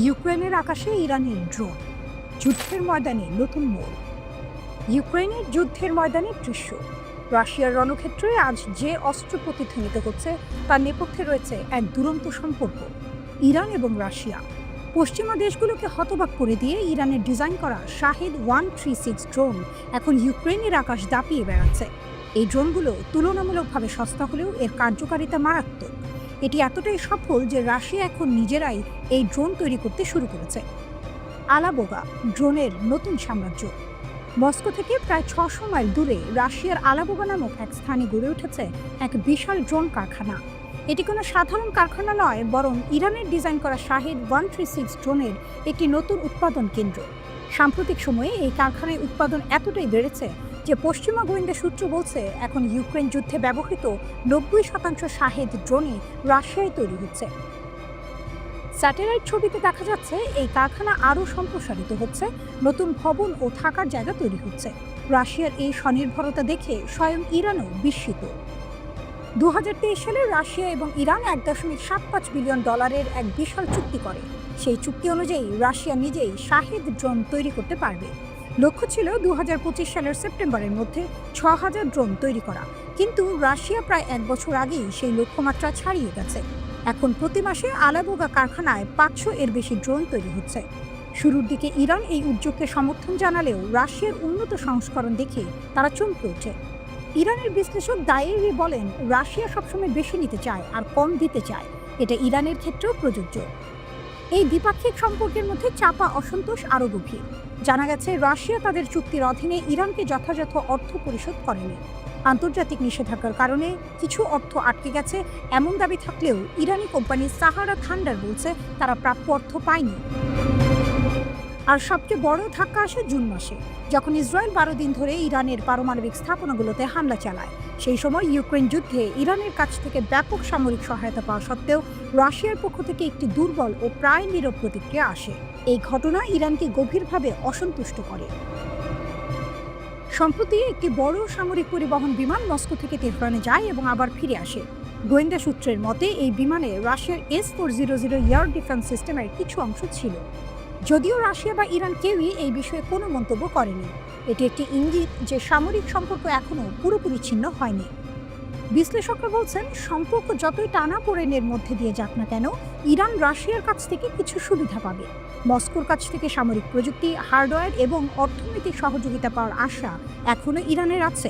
[SPEAKER 1] ইউক্রেনের আকাশে ইরানের ড্রোন, যুদ্ধের ময়দানে নতুন মোড়। ইউক্রেনের যুদ্ধের ময়দানের দৃশ্য। রাশিয়ার রণক্ষেত্রে আজ যে অস্ত্র প্রতিধ্বনিত হচ্ছে তার নেপথ্যে রয়েছে এক দুরন্ত সম্পর্ক, ইরান এবং রাশিয়া। পশ্চিমা দেশগুলোকে হতবাক করে দিয়ে ইরানের ডিজাইন করা শাহেদ 136 ড্রোন এখন ইউক্রেনের আকাশ দাপিয়ে বেড়াচ্ছে। এই ড্রোনগুলো তুলনামূলকভাবে সস্তা হলেও এর কার্যকারিতা মারাত্মক। এটি এতটাই সফল যে রাশিয়া এখন নিজেরাই এই ড্রোন তৈরি করতে শুরু করেছে। আলাবোগা ড্রোনের নতুন সাম্রাজ্য। মস্কো থেকে প্রায় 600 মাইল দূরে রাশিয়ার আলাবোগা নামক এক স্থানে গড়ে উঠেছে এক বিশাল ড্রোন কারখানা। এটি কোনো সাধারণ কারখানা নয়, বরং ইরানের ডিজাইন করা শাহেদ 136 ড্রোনের একটি নতুন উৎপাদন কেন্দ্র। সাম্প্রতিক সময়ে এই কারখানায় উৎপাদন এতটাই বেড়েছে যে পশ্চিমা গোয়েন্দা সূত্র বলছে এখন ইউক্রেন যুদ্ধে ব্যবহৃত 90% শাহেদ ড্রোনই রাশিয়ায় তৈরি হচ্ছে। স্যাটেলাইট ছবিতে দেখা যাচ্ছে এই কারখানা আরও সম্প্রসারিত হচ্ছে, নতুন ভবন ও থাকার জায়গা তৈরি হচ্ছে। রাশিয়ার এই স্বনির্ভরতা দেখে স্বয়ং ইরানও বিস্মিত। 2023 সালে রাশিয়া এবং ইরান $1.75 বিলিয়ন এক বিশাল চুক্তি করে। সেই চুক্তি অনুযায়ী রাশিয়া নিজেই শাহেদ ড্রোন তৈরি করতে পারবে। লক্ষ্য ছিল 2025 সালের সেপ্টেম্বরের মধ্যে 6000 ড্রোন তৈরি করা, কিন্তু রাশিয়া প্রায় 1 বছর আগেই সেই লক্ষ্যমাত্রা ছাড়িয়ে গেছে। এখন প্রতি মাসে আলাবোগা কারখানায় 500 এর বেশি ড্রোন তৈরি হচ্ছে। শুরুর দিকে ইরান এই উদ্যোগকে সমর্থন জানালেও রাশিয়ার উন্নত সংস্করণ দেখে তারা চমকে ওঠে। ইরানের বিশ্লেষক দায়েরি বলেন, রাশিয়া সবসময় বেশি নিতে চায় আর কম দিতে চায়, এটা ইরানের ক্ষেত্রেও প্রযোজ্য। এই দ্বিপাক্ষিক সম্পর্কের মধ্যে চাপা অসন্তোষ আরও গভীর। জানা গেছে রাশিয়া তাদের চুক্তির অধীনে ইরানকে যথাযথ অর্থ পরিশোধ করেনি। আন্তর্জাতিক নিষেধাজ্ঞার কারণে কিছু অর্থ আটকে গেছে এমন দাবি থাকলেও ইরানি কোম্পানি সাহারা থান্ডার বলছে তারা প্রাপ্য অর্থ পায়নি। আর সবচেয়ে বড় ধাক্কা আসে জুন মাসে, যখন ইসরায়েল 12 দিন ধরে ইরানের পারমাণবিক স্থাপনাগুলোতে হামলা চালায়। সেই সময় ইউক্রেন যুদ্ধে ইরানের কাছ থেকে ব্যাপক সামরিক সহায়তা পাওয়া সত্ত্বেও রাশিয়ার পক্ষ থেকে একটি দুর্বল ও প্রায় নীরব প্রতিক্রিয়া আসে। এই ঘটনা ইরানকে গভীরভাবে অসন্তুষ্ট করে। সম্প্রতি একটি বড় সামরিক পরিবহন বিমান মস্কো থেকে তেহরানে যায় এবং আবার ফিরে আসে। গোয়েন্দা সূত্রের মতে এই বিমানে রাশিয়ার S-400 এয়ার ডিফেন্স সিস্টেমের কিছু অংশ ছিল। যদিও রাশিয়া বা ইরান কেউই এই বিষয়ে কোনো মন্তব্য করেনি। এটি একটি ইঙ্গিত যে সামরিক সম্পর্ক এখনও পুরোপুরি ছিন্ন হয়নি। বিশ্লেষকরা বলছেন, সম্পর্ক যতই টানাপোড়েনের মধ্যে দিয়ে যাক না কেন, ইরান রাশিয়ার কাছ থেকে কিছু সুবিধা পাবে। মস্কোর কাছ থেকে সামরিক প্রযুক্তি, হার্ডওয়্যার এবং অর্থনৈতিক সহযোগিতা পাওয়ার আশা এখনো ইরানের আছে।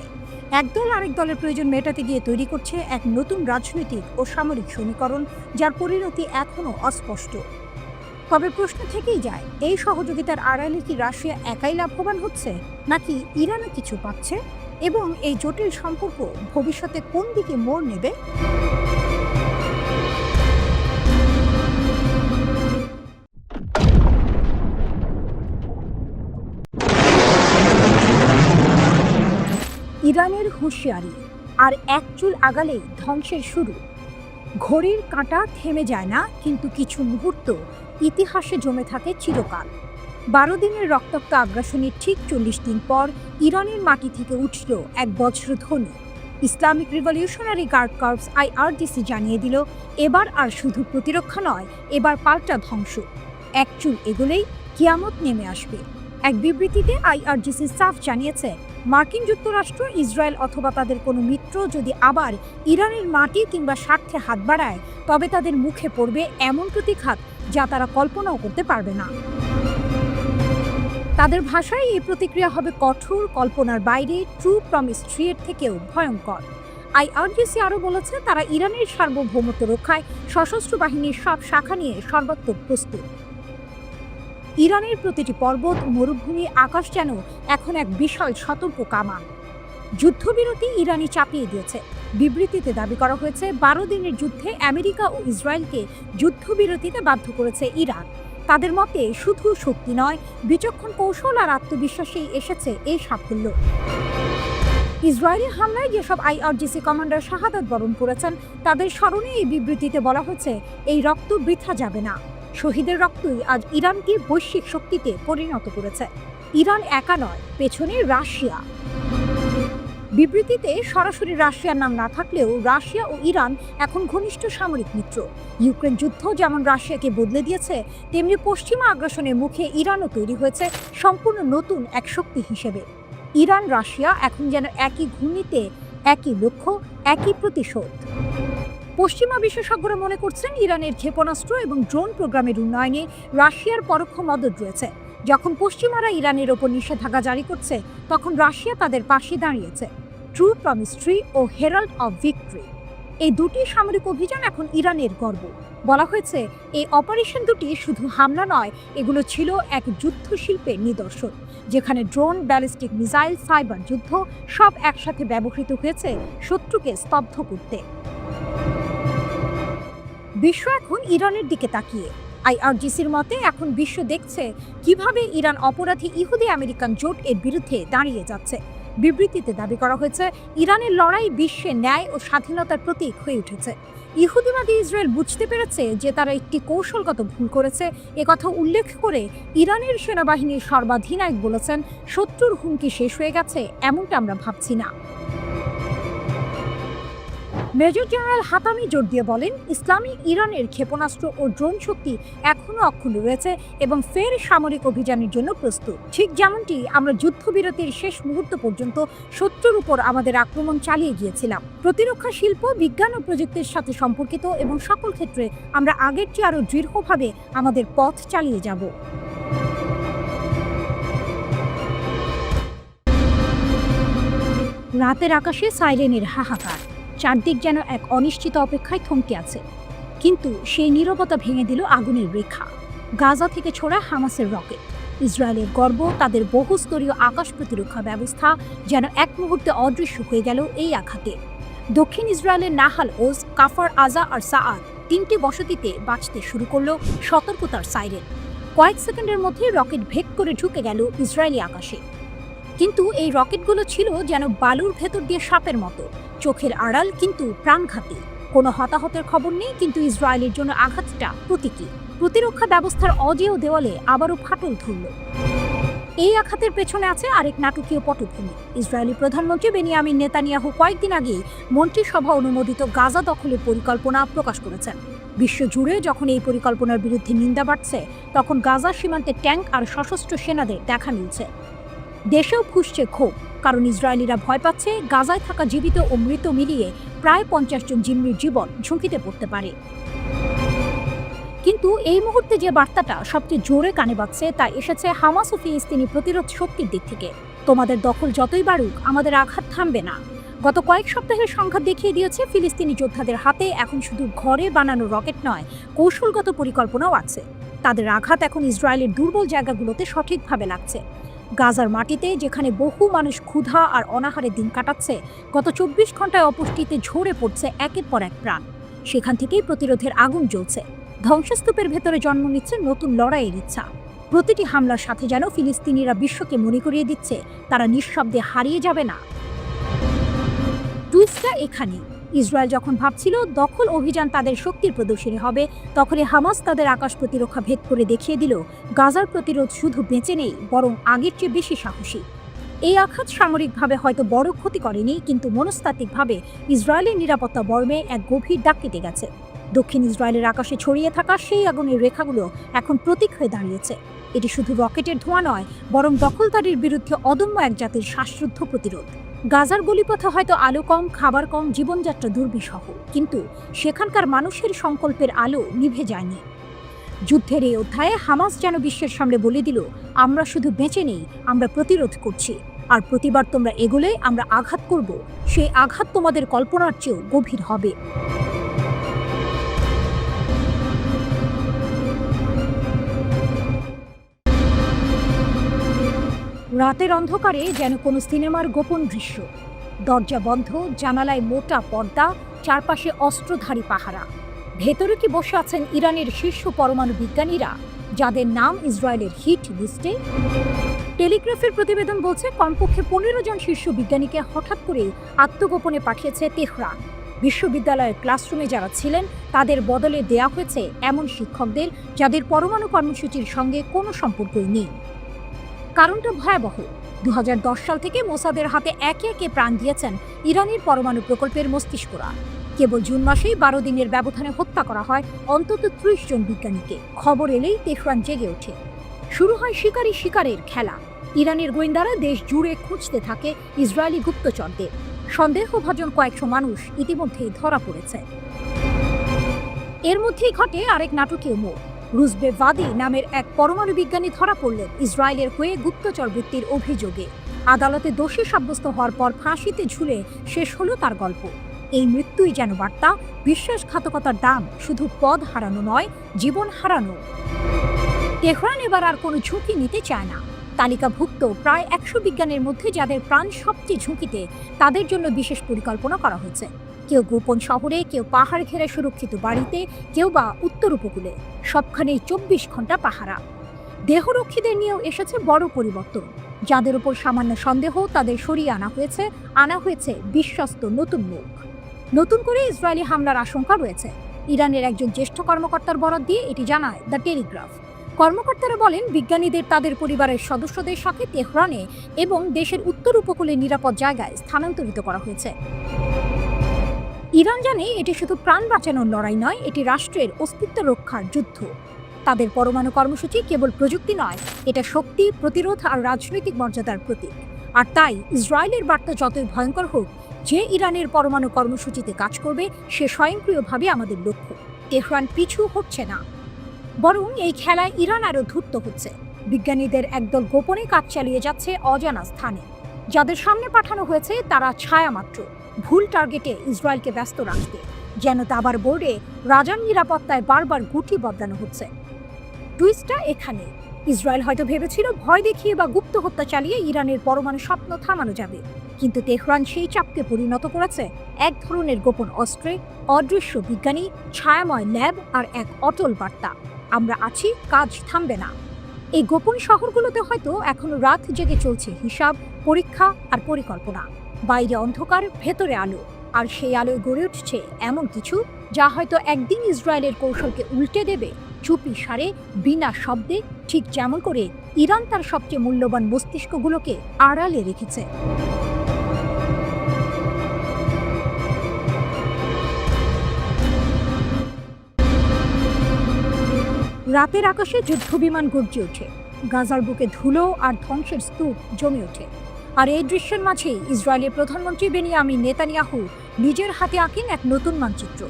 [SPEAKER 1] একদল আরেক দলের প্রয়োজন মেটাতে গিয়ে তৈরি করছে এক নতুন রাজনৈতিক ও সামরিক সমীকরণ, যার পরিণতি এখনো অস্পষ্ট। তবে প্রশ্ন থেকেই যায়, এই সহযোগিতার আড়ালে কি রাশিয়া একাই লাভবান হচ্ছে, নাকি ইরানও কিছু পাচ্ছে? এবং এই জটিল সম্পর্ক ভবিষ্যতে কোন দিকে মোড় নেবে? ইরানের হুঁশিয়ারি, আর এক চুল আগালেই ধ্বংসের শুরু। ঘড়ির কাঁটা থেমে যায় না, কিন্তু কিছু মুহূর্ত ইতিহাসে জমে থাকে চিরকাল। 12 দিনের রক্তাক্ত আগ্রাসনের ঠিক 40 দিন পর ইরানের মাটি থেকে উঠল এক বজ্রধ্বনি। Islamic revolutionary guard corps IRGC জানিয়ে দিল, এবার আর শুধু প্রতিরক্ষা নয়, এবার পাল্টা ধ্বংস। এক চুল এগোলেই কিয়ামত নেমে আসবে। এক বিবৃতিতে IRGC সাফ জানিয়েছে, মার্কিন যুক্তরাষ্ট্র, ইসরায়েল অথবা তাদের কোনো মিত্র যদি আবার ইরানের মাটি কিংবা স্বার্থে হাত বাড়ায়, তবে তাদের মুখে পড়বে এমন প্রতিঘাত যা তারা কল্পনাও করতে পারবে না। তাদের ভাষায় এই প্রতিক্রিয়া হবে কঠোর, কল্পনার বাইরে, ট্রু প্রমিস 3 এর থেকেও ভয়ঙ্কর। IRGC আরও বলেছে, তারা ইরানের সার্বভৌমত্ব রক্ষায় সশস্ত্র বাহিনীর সব শাখা নিয়ে সর্বাত্মক প্রস্তুত। ইরানের প্রতিটি পর্বত, মরুভূমি, আকাশ যেন এখন এক বিশাল সতর্ক কামান। যুদ্ধবিরতি ইরানি চাপিয়ে দিয়েছে। বিবৃতিতে দাবি করা হয়েছে, 12 দিনের যুদ্ধে আমেরিকা ও ইসরায়েলকে যুদ্ধবিরতিতে বাধ্য করেছে ইরান। তাদের মতে শুধু শক্তি নয়, বিচক্ষণ কৌশল আর আত্মবিশ্বাসেই এসেছে এই সাফল্য। ইসরায়েলি হামলায় যেসব IRGC কমান্ডার শাহাদাত বরণ করেছেন, তাদের স্মরণে এই বিবৃতিতে বলা হয়েছে, এই রক্ত বৃথা যাবে না। শহীদের রক্তই আজ ইরানকে বৈশ্বিক শক্তিতে পরিণত করেছে। ইরান একা নয়, পেছনে রাশিয়া। বিবৃতিতে সরাসরি রাশিয়ার নাম না থাকলেও রাশিয়া ও ইরান এখন ঘনিষ্ঠ সামরিক মিত্র। ইউক্রেন যুদ্ধ যেমন রাশিয়াকে বদলে দিয়েছে, তেমনি পশ্চিমা আগ্রাসনের মুখে ইরানও তৈরি হয়েছে সম্পূর্ণ নতুন এক শক্তি হিসেবে। ইরান রাশিয়া এখন যেন একই ঘূর্ণিতে, একই লক্ষ্য, একই প্রতিশোধ। পশ্চিমা বিশেষজ্ঞরা মনে করছেন, ইরানের ক্ষেপণাস্ত্র এবং ড্রোন প্রোগ্রামের উন্নয়নে রাশিয়ার পরোক্ষ মদত রয়েছে। যখন পশ্চিমারা ইরানের ওপর নিষেধাজ্ঞা জারি করছে, তখন রাশিয়া তাদের পাশে দাঁড়িয়েছে। ট্রু প্রমিস 3 ও হেরাল্ড অব ভিক্টরি, এই দুটি সামরিক অভিযান এখন ইরানের গর্ব। বলা হয়েছে, এই অপারেশন দুটি শুধু হামলা নয়, এগুলো ছিল এক যুদ্ধশিল্পের নিদর্শন, যেখানে ড্রোন, ব্যালিস্টিক মিসাইল, সাইবার যুদ্ধ সব একসাথে ব্যবহৃত হয়েছে শত্রুকে স্তব্ধ করতে। বিশ্ব এখন ইরানের দিকে তাকিয়ে। IRGCর মতে, এখন বিশ্ব দেখছে কিভাবে ইরান অপরাধী ইহুদি আমেরিকান জোট এর বিরুদ্ধে দাঁড়িয়ে যাচ্ছে। বিবৃতিতে দাবি করা হয়েছে, ইরানের লড়াই বিশ্বে ন্যায় ও স্বাধীনতার প্রতীক হয়ে উঠেছে। ইহুদিবাদী ইসরায়েল বুঝতে পেরেছে যে তারা একটি কৌশলগত ভুল করেছে। একথা উল্লেখ করে ইরানের সেনাবাহিনীর সর্বাধিনায়ক বলেছেন, শত্রুর হুমকি শেষ হয়ে গেছে এমনটা আমরা ভাবছি না। মেজর জেনারেল হাতামি জোর দিয়ে বলেন, ইসলামী ইরানের ক্ষেপণাস্ত্র ও ড্রোন শক্তি এখনও অক্ষুণ্ণ রয়েছে এবং ফের সামরিক অভিযানের জন্য প্রস্তুত। ঠিক যেমনটি আমরা যুদ্ধবিরতির শেষ মুহূর্ত পর্যন্ত শত্রুর উপর আমাদের আক্রমণ চালিয়ে গিয়েছিলাম। প্রতিরক্ষা শিল্প, বিজ্ঞান ও প্রযুক্তির সাথে সম্পর্কিত এবং সকল ক্ষেত্রে আমরা আগের চেয়ে আরও দৃঢ়ভাবে আমাদের পথ চালিয়ে যাব। রাতের আকাশে সাইরেনের হাহাকার, চারদিক যেন এক অনিশ্চিত অপেক্ষায় থমকে আছে। কিন্তু সেই নীরবতা ভেঙে দিল আগুনের রেখা। গাজা থেকে ছোড়া হামাসের রকেট, ইসরায়েলের গর্ব, তাদের বহুস্তরীয় আকাশ প্রতিরক্ষা ব্যবস্থা যেন এক মুহূর্তে অদৃশ্য হয়ে গেল এই আঘাতে। দক্ষিণ ইসরায়েলের নাহাল ওজ, কাফার আজা আর সাআদ 3টি বসতিতে বাজতে শুরু করলো সতর্কতার সাইরেন। কয়েক সেকেন্ডের মধ্যে রকেট ভেদ করে ঢুকে গেল ইসরায়েলি আকাশে। কিন্তু এই রকেটগুলো ছিল যেন বালুর ভেতর দিয়ে সাপের মতো, চোখের আড়াল কিন্তু প্রাণঘাতী। কোনো হতাহতের খবর নেই, কিন্তু ইসরায়েলের জন্য আঘাতটা প্রতীকী। প্রতিরক্ষা ব্যবস্থার অজেয় দেওয়ালে আবারও ফাটল ধরল। এই আঘাতের পেছনে আছে আরেক নাটকীয় পটভূমি। ইসরায়েলি প্রধানমন্ত্রী বেনিয়ামিন নেতানিয়াহু কয়েকদিন আগে মন্ত্রিসভা অনুমোদিত গাজা দখলের পরিকল্পনা প্রকাশ করেছেন। বিশ্বজুড়ে যখন এই পরিকল্পনার বিরুদ্ধে নিন্দা বাড়ছে, তখন গাজা সীমান্তে ট্যাঙ্ক আর সশস্ত্র সেনাদের দেখা মিলছে। দেশেও ফুসছে ক্ষোভ। কারণ ইসরায়েলিরা ভয় পাচ্ছে গাজায় থাকা জীবিত ও মৃত মিলিয়ে প্রায় 50 জন জিম্মির জীবন ঝুঁকিতে পড়তে পারে। কিন্তু এই মুহূর্তে যে বার্তাটা সবচেয়ে জোরে কানে বাজছে তা এসেছে হামাস ও ফিলিস্তিনি প্রতিরোধ শক্তির দিক থেকে। তোমাদের দখল যতই বাড়ুক, আমাদের আঘাত থামবে না। গত কয়েক সপ্তাহের সংঘাত দেখিয়ে দিয়েছে ফিলিস্তিনি যোদ্ধাদের হাতে এখন শুধু ঘরে বানানো রকেট নয়, কৌশলগত পরিকল্পনাও আছে। তাদের আঘাত এখন ইসরায়েলের দুর্বল জায়গাগুলোতে সঠিকভাবে লাগছে। গাজার মাটিতে যেখানে বহু মানুষ ক্ষুধা আর অনাহারে দিন কাটাচ্ছে, গত 24 ঘন্টায় অপুষ্টিতে ঝরে পড়ছে একের পর এক প্রাণ। সেখান থেকেই প্রতিরোধের আগুন জ্বলছে। ধ্বংসস্তূপের ভেতরে জন্ম নিচ্ছে নতুন লড়াইয়ের ইচ্ছা। প্রতিটি হামলার সাথে যেন ফিলিস্তিনিরা বিশ্বকে মনে করিয়ে দিচ্ছে তারা নিঃশব্দে হারিয়ে যাবে না। টুইস্টটা এখানে, ইসরায়েল যখন ভাবছিল দখল অভিযান তাদের শক্তির প্রদর্শনী হবে, তখনই হামাস তাদের আকাশ প্রতিরক্ষা ভেদ করে দেখিয়ে দিল গাজার প্রতিরোধ শুধু বেঁচে নেই, বরং আগের চেয়ে বেশি সাহসী। এই আঘাত সামরিকভাবে হয়তো বড় ক্ষতি করেনি, কিন্তু মনস্তাত্ত্বিকভাবে ইসরায়েলের নিরাপত্তা বর্মে এক গভীর দাগ কেটে গেছে। দক্ষিণ ইসরায়েলের আকাশে ছড়িয়ে থাকা সেই আগুনের রেখাগুলো এখন প্রতীক হয়ে দাঁড়িয়েছে। এটি শুধু রকেটের ধোঁয়া নয়, বরং দখলদারির বিরুদ্ধে অদম্য এক জাতির শ্বাসরুদ্ধ প্রতিরোধ। গাজার গলিপথে হয়তো আলো কম, খাবার কম, জীবনযাত্রা দুর্বিষহ, কিন্তু সেখানকার মানুষের সংকল্পের আলো নিভে যায়নি। যুদ্ধের এই অধ্যায়ে হামাস যেন বিশ্বের সামনে বলে দিল, আমরা শুধু বেঁচে নেই, আমরা প্রতিরোধ করছি। আর প্রতিবার তোমরা এগোলে আমরা আঘাত করব। সেই আঘাত তোমাদের কল্পনার চেয়েও গভীর হবে। রাতের অন্ধকারে যেন কোনো সিনেমার গোপন দৃশ্য। দরজা বন্ধ, জানালায় মোটা পর্দা, চারপাশে অস্ত্রধারী পাহারা। ভেতরে কি বসে আছেন ইরানের শীর্ষ পরমাণু বিজ্ঞানীরা, যাদের নাম ইসরায়েলের হিট লিস্টে? টেলিগ্রাফের প্রতিবেদন বলছে কমপক্ষে 15 জন শীর্ষ বিজ্ঞানীকে হঠাৎ করে আত্মগোপনে পাঠিয়েছে তেহরান। বিশ্ববিদ্যালয়ের ক্লাসরুমে যারা ছিলেন তাদের বদলে দেয়া হয়েছে এমন শিক্ষকদের যাদের পরমাণু কর্মসূচির সঙ্গে কোনো সম্পর্কই নেই। কারণটা ভয়াবহ। 2010 সাল থেকে মোসাদের হাতে একে একে প্রাণ দিয়েছেন ইরানের পরমাণু প্রকল্পের মস্তিষ্করা। কেবল জুন মাসেই 12 দিনের ব্যবধানে হত্যা করা হয় অন্তত 30 জন বিজ্ঞানীকে। খবর এলেই তেহরান জেগে ওঠে। শুরু হয় শিকারী শিকারের খেলা। ইরানের গোয়েন্দারা দেশ জুড়ে খুঁজতে থাকে ইসরায়েলি গুপ্তচরদের। সন্দেহভাজন কয়েকশো মানুষ ইতিমধ্যেই ধরা পড়েছে। এর মধ্যেই ঘটে আরেক নাটকীয় মোড়। রুজবে ভাদি নামের এক পরমাণু বিজ্ঞানী ধরা পড়লেন ইসরায়েলের হয়ে গুপ্তচর বৃত্তির অভিযোগে। আদালতে দোষী সাব্যস্ত হওয়ার পর ফাঁসিতে ঝুলে শেষ হলো তার গল্প। এই মৃত্যুই যেন বার্তা, বিশ্বাসঘাতকতার দাম শুধু পদ হারানো নয়, জীবন হারানো। তেহরান এবার আর কোনো ঝুঁকি নিতে চায় না। তালিকাভুক্ত প্রায় 100 বিজ্ঞানীর মধ্যে যাদের প্রাণ সবচেয়ে ঝুঁকিতে, তাদের জন্য বিশেষ পরিকল্পনা করা হয়েছে। কেউ গোপন শহরে, কেউ পাহাড় ঘেরা সুরক্ষিত বাড়িতে, কেউ বা উত্তর উপকূলে। সবখানেই 24 ঘন্টা পাহারা। দেহরক্ষীদের নিয়েও এসেছে বড় পরিবর্তন। যাদের উপর সামান্য সন্দেহ, তাদের সরিয়ে আনা হয়েছে বিশ্বস্ত নতুন মুখ। নতুন করে ইসরায়েলি হামলার আশঙ্কা রয়েছে। ইরানের একজন জ্যেষ্ঠ কর্মকর্তার বরাত দিয়ে এটি জানায় দ্য টেলিগ্রাফ। কর্মকর্তারা বলেন, বিজ্ঞানীদের তাদের পরিবারের সদস্যদের সাথে তেহরানে এবং দেশের উত্তর উপকূলে নিরাপদ জায়গায় স্থানান্তরিত করা হয়েছে। ইরান জানে এটি শুধু প্রাণ বাঁচানোর লড়াই নয়, এটি রাষ্ট্রের অস্তিত্ব রক্ষার যুদ্ধ। তাদের পরমাণু কর্মসূচি কেবল প্রযুক্তি নয়, এটা শক্তি, প্রতিরোধ আর রাজনৈতিক মর্যাদার প্রতীক। আর তাই ইসরায়েলের বার্তা যতই ভয়ঙ্কর হোক, যে ইরানের পরমাণু কর্মসূচিতে কাজ করবে সে স্বয়ংক্রিয়ভাবে আমাদের লক্ষ্য। তেহরান পিছু হচ্ছে না, বরং এই খেলায় ইরান আরও ধূর্ত হচ্ছে। বিজ্ঞানীদের একদল গোপনে কাজ চালিয়ে যাচ্ছে অজানা স্থানে। যাদের সামনে পাঠানো হয়েছে তারা ছায়া মাত্র, ভুল টার্গেটে ইসরায়েলকে ব্যস্ত রাখতে। যেন দাবার বোর্ডে রাজার নিরাপত্তায় বারবার গুটি বদলানো হচ্ছে। টুইস্টটা এখানে, ইসরায়েল হয়তো ভেবেছিল ভয় দেখিয়ে বা গুপ্ত হত্যা চালিয়ে ইরানের পরমাণু স্বপ্ন থামানো যাবে, কিন্তু তেহরান সেই চাপকে পরিণত করেছে এক ধরনের গোপন অস্ত্রে, অদৃশ্য বিজ্ঞানী, ছায়াময় ল্যাব আর এক অটল বার্তা, আমরা আছি, কাজ থামবে না। এই গোপন শহরগুলোতে হয়তো এখনো রাত জেগে চলছে হিসাব, পরীক্ষা আর পরিকল্পনা। বাইরে অন্ধকার, ভেতরে আলো, আর সেই আলোয় গড়ে উঠছে এমন কিছু যা হয়তো একদিন ইসরায়েলের কৌশলকে উল্টে দেবে, চুপি সারে, বিনা শব্দে, ঠিক যেমন করে ইরান তার সবচেয়ে মূল্যবান মস্তিষ্কগুলোকে আড়ালে রেখেছে। রাতের আকাশে যুদ্ধবিমান গর্জে ওঠে, গাজার বুকে ধুলো আর ধ্বংসের স্তূপ জমে ওঠে। আর এই দৃশ্যের মাঝেই ইসরায়েলের প্রধানমন্ত্রী বেনিয়ামিন নেতানিয়াহু নিজের হাতে আঁকেন এক নতুন মানচিত্র,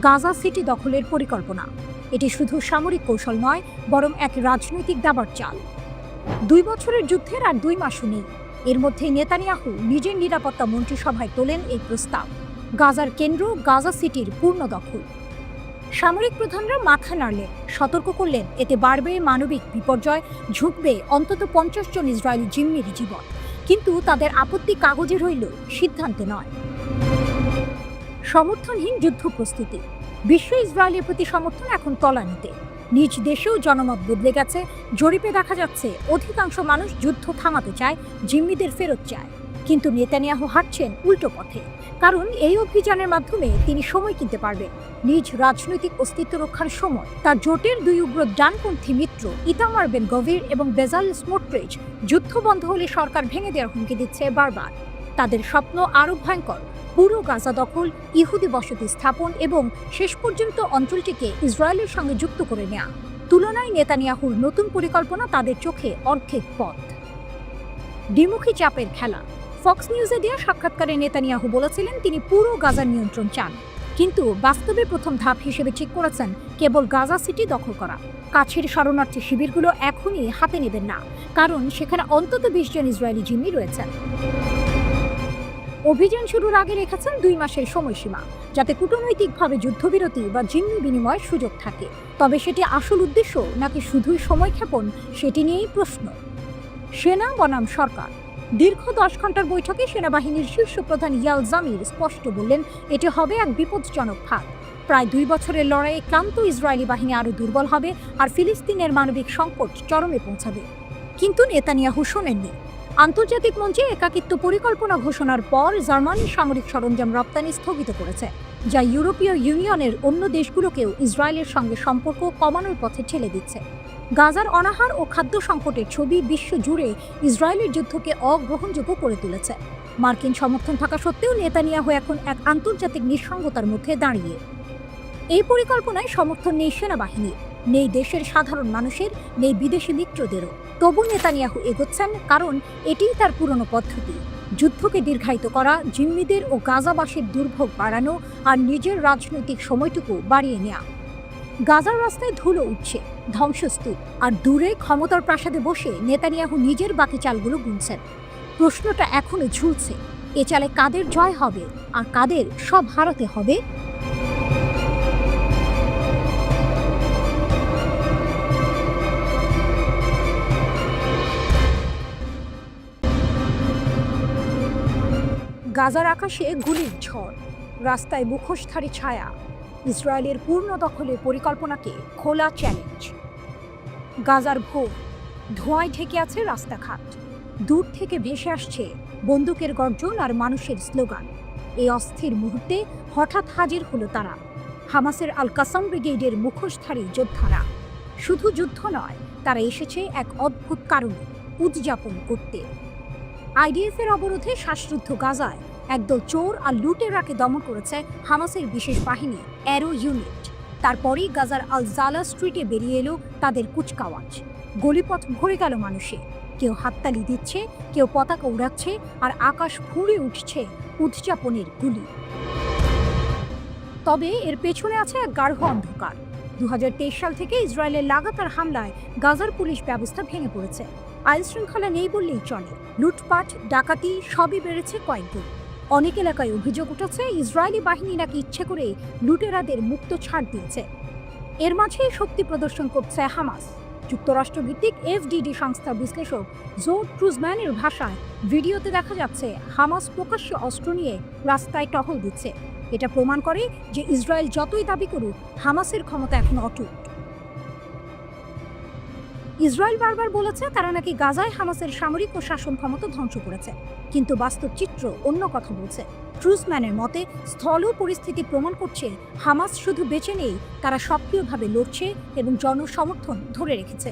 [SPEAKER 1] গাজা সিটি দখলের পরিকল্পনা। এটি শুধু সামরিক কৌশল নয়, বরং এক রাজনৈতিক দাবার চাল। 2 বছরের যুদ্ধের আর 2 মাসও নেই, এর মধ্যেই নেতানিয়াহু নিজের নিরাপত্তা মন্ত্রিসভায় তোলেন এই প্রস্তাব, গাজার কেন্দ্র গাজা সিটির পূর্ণ দখল। সামরিক প্রধানরা মাথা নাড়লেন, সতর্ক করলেন এতে বাড়বে মানবিক বিপর্যয়, ঝুঁকবে অন্তত 50 জন ইসরায়েলি জিম্মির জীবন। কিন্তু তাদের আপত্তি কাগজে রইল, সিদ্ধান্তে নয়। সমর্থনহীন যুদ্ধ প্রস্তুতি। বিশ্ব ইসরায়েলের প্রতি সমর্থন এখন তলানিতে। নিজ দেশেও জনমত বদলে গেছে। জরিপে দেখা যাচ্ছে অধিকাংশ মানুষ যুদ্ধ থামাতে চায়, জিম্মিদের ফেরত চায়। কিন্তু নেতানিয়াহু হাঁটছেন উল্টো পথে, কারণ এই অভিযানের মাধ্যমে তিনি সময় কিনতে পারবেন, নিজ রাজনৈতিক অস্তিত্ব রক্ষার সময়। তার জোটের 2 উগ্র ডানপন্থী মিত্র ইতামার বেন গভির এবং বেজাল স্মোট্রিচ যুদ্ধ বন্ধ হলে সরকার ভেঙে দেওয়ার হুমকি দিচ্ছে বারবার। তাদের স্বপ্ন আরও ভয়ঙ্কর, পুরো গাজা দখল, ইহুদি বসতি স্থাপন এবং শেষ পর্যন্ত অঞ্চলটিকে ইসরায়েলের সঙ্গে যুক্ত করে নেওয়া। তুলনায় নেতানিয়াহুর নতুন পরিকল্পনা তাদের চোখে অর্ধেক পথ। দ্বিমুখী চাপের খেলা। ফক্স নিউজে দেওয়া সাক্ষাৎকারে নেতানিয়াহু বলেছিলেন তিনি পুরো গাজার নিয়ন্ত্রণ চান, কিন্তু বাস্তবে প্রথম ধাপ হিসেবে ঠিক করেছেন কেবল গাজা সিটি দখল করা। কাছের শরণার্থী শিবিরগুলো এখনই হাতে নেবেন না, কারণ সেখানে অন্তত 20 জন ইসরায়েলি জিম্মি রয়েছেন। অভিযান শুরুর আগে রেখেছেন 2 মাসের সময়সীমা, যাতে কূটনৈতিকভাবে যুদ্ধবিরতি বা জিম্মি বিনিময়ের সুযোগ থাকে। তবে সেটি আসল উদ্দেশ্য নাকি শুধুই সময়ক্ষেপণ, সেটি নিয়েই প্রশ্ন। সেনা বনাম সরকার। দীর্ঘ 10 ঘন্টার বৈঠকে সেনাবাহিনীর শীর্ষ প্রধান ইয়াল জামির স্পষ্ট বললেন এটি হবে এক বিপজ্জনক ফাঁদ। প্রায় 2 বছরের লড়াইয়ে ক্লান্ত ইসরায়েলি বাহিনী আরও দুর্বল হবে, আর ফিলিস্তিনের মানবিক সংকট চরমে পৌঁছাবে। কিন্তু নেতানিয়াহু শোনেননি। আন্তর্জাতিক মঞ্চে একাকিত্ব পরিকল্পনা ঘোষণার পর জার্মানির সামরিক সরঞ্জাম রপ্তানি স্থগিত করেছে, যা ইউরোপীয় ইউনিয়নের অন্য দেশগুলোকেও ইসরায়েলের সঙ্গে সম্পর্ক কমানোর পথে ঠেলে দিচ্ছে। গাজার অনাহার ও খাদ্য সংকটের ছবি বিশ্ব জুড়ে ইসরায়েলের যুদ্ধকে অগ্রহণযোগ্য করে তুলেছে। মার্কিন সমর্থন থাকা সত্ত্বেও নেতানিয়াহু এখন এক আন্তর্জাতিক নিঃসঙ্গতার মধ্যে দাঁড়িয়ে। এই পরিকল্পনায় সমর্থন নেই সেনাবাহিনীর, নেই দেশের সাধারণ মানুষের, নেই বিদেশি মিত্রদেরও। তবু নেতানিয়াহু এগোচ্ছেন, কারণ এটিই তার পুরনো পদ্ধতি, যুদ্ধকে দীর্ঘায়িত করা, জিম্মিদের ও গাজাবাসীর দুর্ভোগ বাড়ানো, আর নিজের রাজনৈতিক সময়টুকু বাড়িয়ে নেওয়া। গাজার রাস্তায় ধুলো উঠছে, ধ্বংসস্তূপ, আর দূরে ক্ষমতার প্রাসাদে বসে নেতানিয়াহু নিজের বাকি চালগুলো গুনছেন। প্রশ্নটা এখনো ঝুলছে, এ চালে কাদের জয় হবে আর কাদের সব হারাতে হবে? গাজার আকাশে গুলির ঝড়, রাস্তায় মুখোশধারী ছায়া, ইসরায়েলের পূর্ণ দখলের পরিকল্পনাকে খোলা চ্যালেঞ্জ। গাজার ভোর, ধোঁয়ায় ঢেকে আছে রাস্তাঘাট, দূর থেকে ভেসে আসছে বন্দুকের গর্জন আর মানুষের স্লোগান। এই অস্থির মুহূর্তে হঠাৎ হাজির হলো তারা, হামাসের আল কাসাম ব্রিগেডের মুখোশধারী যোদ্ধারা। শুধু যুদ্ধ নয়, তারা এসেছে এক অদ্ভুত কারণে, উদযাপন করতে। আইডিএফের অবরোধে শ্বাসরুদ্ধ গাজায় একদল চোর আর লুটেরাকে দমন করেছে হামাসের বিশেষ বাহিনী অ্যারো ইউনিট। তারপরেই গাজার আল জালা স্ট্রিটে বেরিয়ে এলো তাদের কুচকাওয়াজ। গলিপথ ভরে গেল মানুষে, কেউ হাততালি দিচ্ছে, কেউ পতাকা উড়াচ্ছে, আর আকাশ ফুঁড়ে উঠছে উদযাপনের গুলি। তবে এর পেছনে আছে এক গাঢ় অন্ধকার। 2023 সাল থেকে ইসরায়েলের লাগাতার হামলায় গাজার পুলিশ ব্যবস্থা ভেঙে পড়েছে। আইন শৃঙ্খলা নেই বললেই চলে, লুটপাট, ডাকাতি সবই বেড়েছে কয়েকগুণ। অনেক এলাকায় অভিযোগ উঠেছে ইসরায়েলি বাহিনী নাকি ইচ্ছে করে লুটেরাদের মুক্ত ছাড় দিয়েছে। এর মাঝে শক্তি প্রদর্শন করছে হামাস। যুক্তরাষ্ট্রভিত্তিক এফডিডি সংস্থার বিশ্লেষক জো ট্রুজম্যানের ভাষায় ভিডিওতে দেখা যাচ্ছে হামাস প্রকাশ্যে অস্ত্র নিয়ে রাস্তায় টহল দিচ্ছে। এটা প্রমাণ করে যে ইসরায়েল যতই দাবি করুক, হামাসের ক্ষমতা এখন অটুট। ইসরায়েল বারবার বলেছে তারা নাকি গাজায় হামাসের সামরিক ও শাসন ক্ষমতা ধ্বংস করেছে, কিন্তু বাস্তব চিত্র অন্য কথা বলছে। ট্রুজম্যানের মতে স্থল পরিস্থিতি প্রমাণ করছে হামাস শুধু বেঁচে নেই, তারা সক্রিয়ভাবে লড়ছে এবং জনসমর্থন ধরে রেখেছে।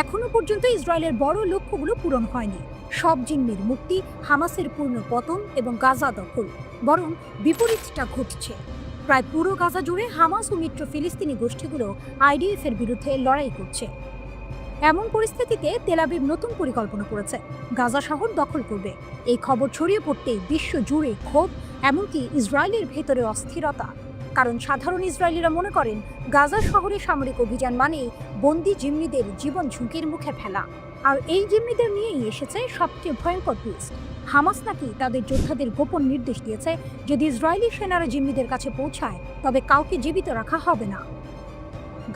[SPEAKER 1] এখনো পর্যন্ত ইসরায়েলের বড় লক্ষ্যগুলো পূরণ হয়নি। সব জিম্মির মুক্তি, হামাসের পূর্ণ পতন এবং গাজা দখল। বরং বিপরীতটা ঘটছে। প্রায় পুরো গাজা জুড়ে হামাস ও মিত্র ফিলিস্তিনি গোষ্ঠীগুলো আইডিএফের বিরুদ্ধে লড়াই করছে। এমন পরিস্থিতিতে তেল আবিব নতুন পরিকল্পনা করেছে, গাজা শহর দখল করবে। এই খবর ছড়িয়ে পড়তেই বিশ্ব জুড়ে ক্ষোভ, এমনকি ইসরায়েলের ভেতরে অস্থিরতা। কারণ সাধারণ ইসরায়েলিরা মনে করেন গাজা শহরে সামরিক অভিযান মানেই বন্দি জিম্মিদের জীবন ঝুঁকির মুখে ফেলা। আর এই জিম্মিদের নিয়েই এসেছে সবচেয়ে ভয়ঙ্কর টুইস্ট। হামাস নাকি তাদের যোদ্ধাদের গোপন নির্দেশ দিয়েছে, যদি ইসরায়েলি সেনারা জিম্মিদের কাছে পৌঁছায় তবে কাউকে জীবিত রাখা হবে না।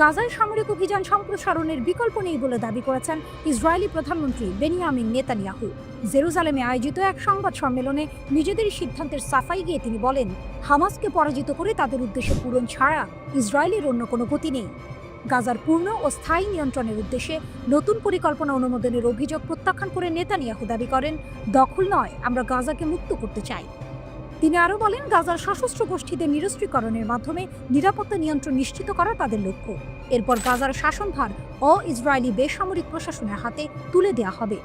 [SPEAKER 1] গাজায় সামরিক অভিযান সম্প্রসারণের বিকল্প নেই বলে দাবি করেছেন ইসরায়েলি প্রধানমন্ত্রী বেনিয়ামিন নেতানিয়াহু। জেরুজালেমে আয়োজিত এক সংবাদ সম্মেলনে নিজেদের সিদ্ধান্তের সাফাই গিয়ে তিনি বলেন, হামাসকে পরাজিত করে তাদের উদ্দেশ্য পূরণ ছাড়া ইসরায়েলের অন্য কোনো গতি নেই। গাজার পূর্ণ ও স্থায়ী নিয়ন্ত্রণের উদ্দেশ্যে নতুন পরিকল্পনা অনুমোদনের অভিযোগ প্রত্যাখ্যান করে নেতানিয়াহু দাবি করেন, দখল নয়, আমরা গাজাকে মুক্ত করতে চাই। তিনি আরও বলেন, গাজার সশস্ত্র গোষ্ঠীদের নিরস্ত্রীকরণের মাধ্যমে নিরাপত্তা নিয়ন্ত্রণ নিশ্চিত করা তাদের লক্ষ্য। এরপর গাজার শাসনভার ইসরায়েলি বেসামরিক প্রশাসনের হাতে তুলে দেওয়া হবে।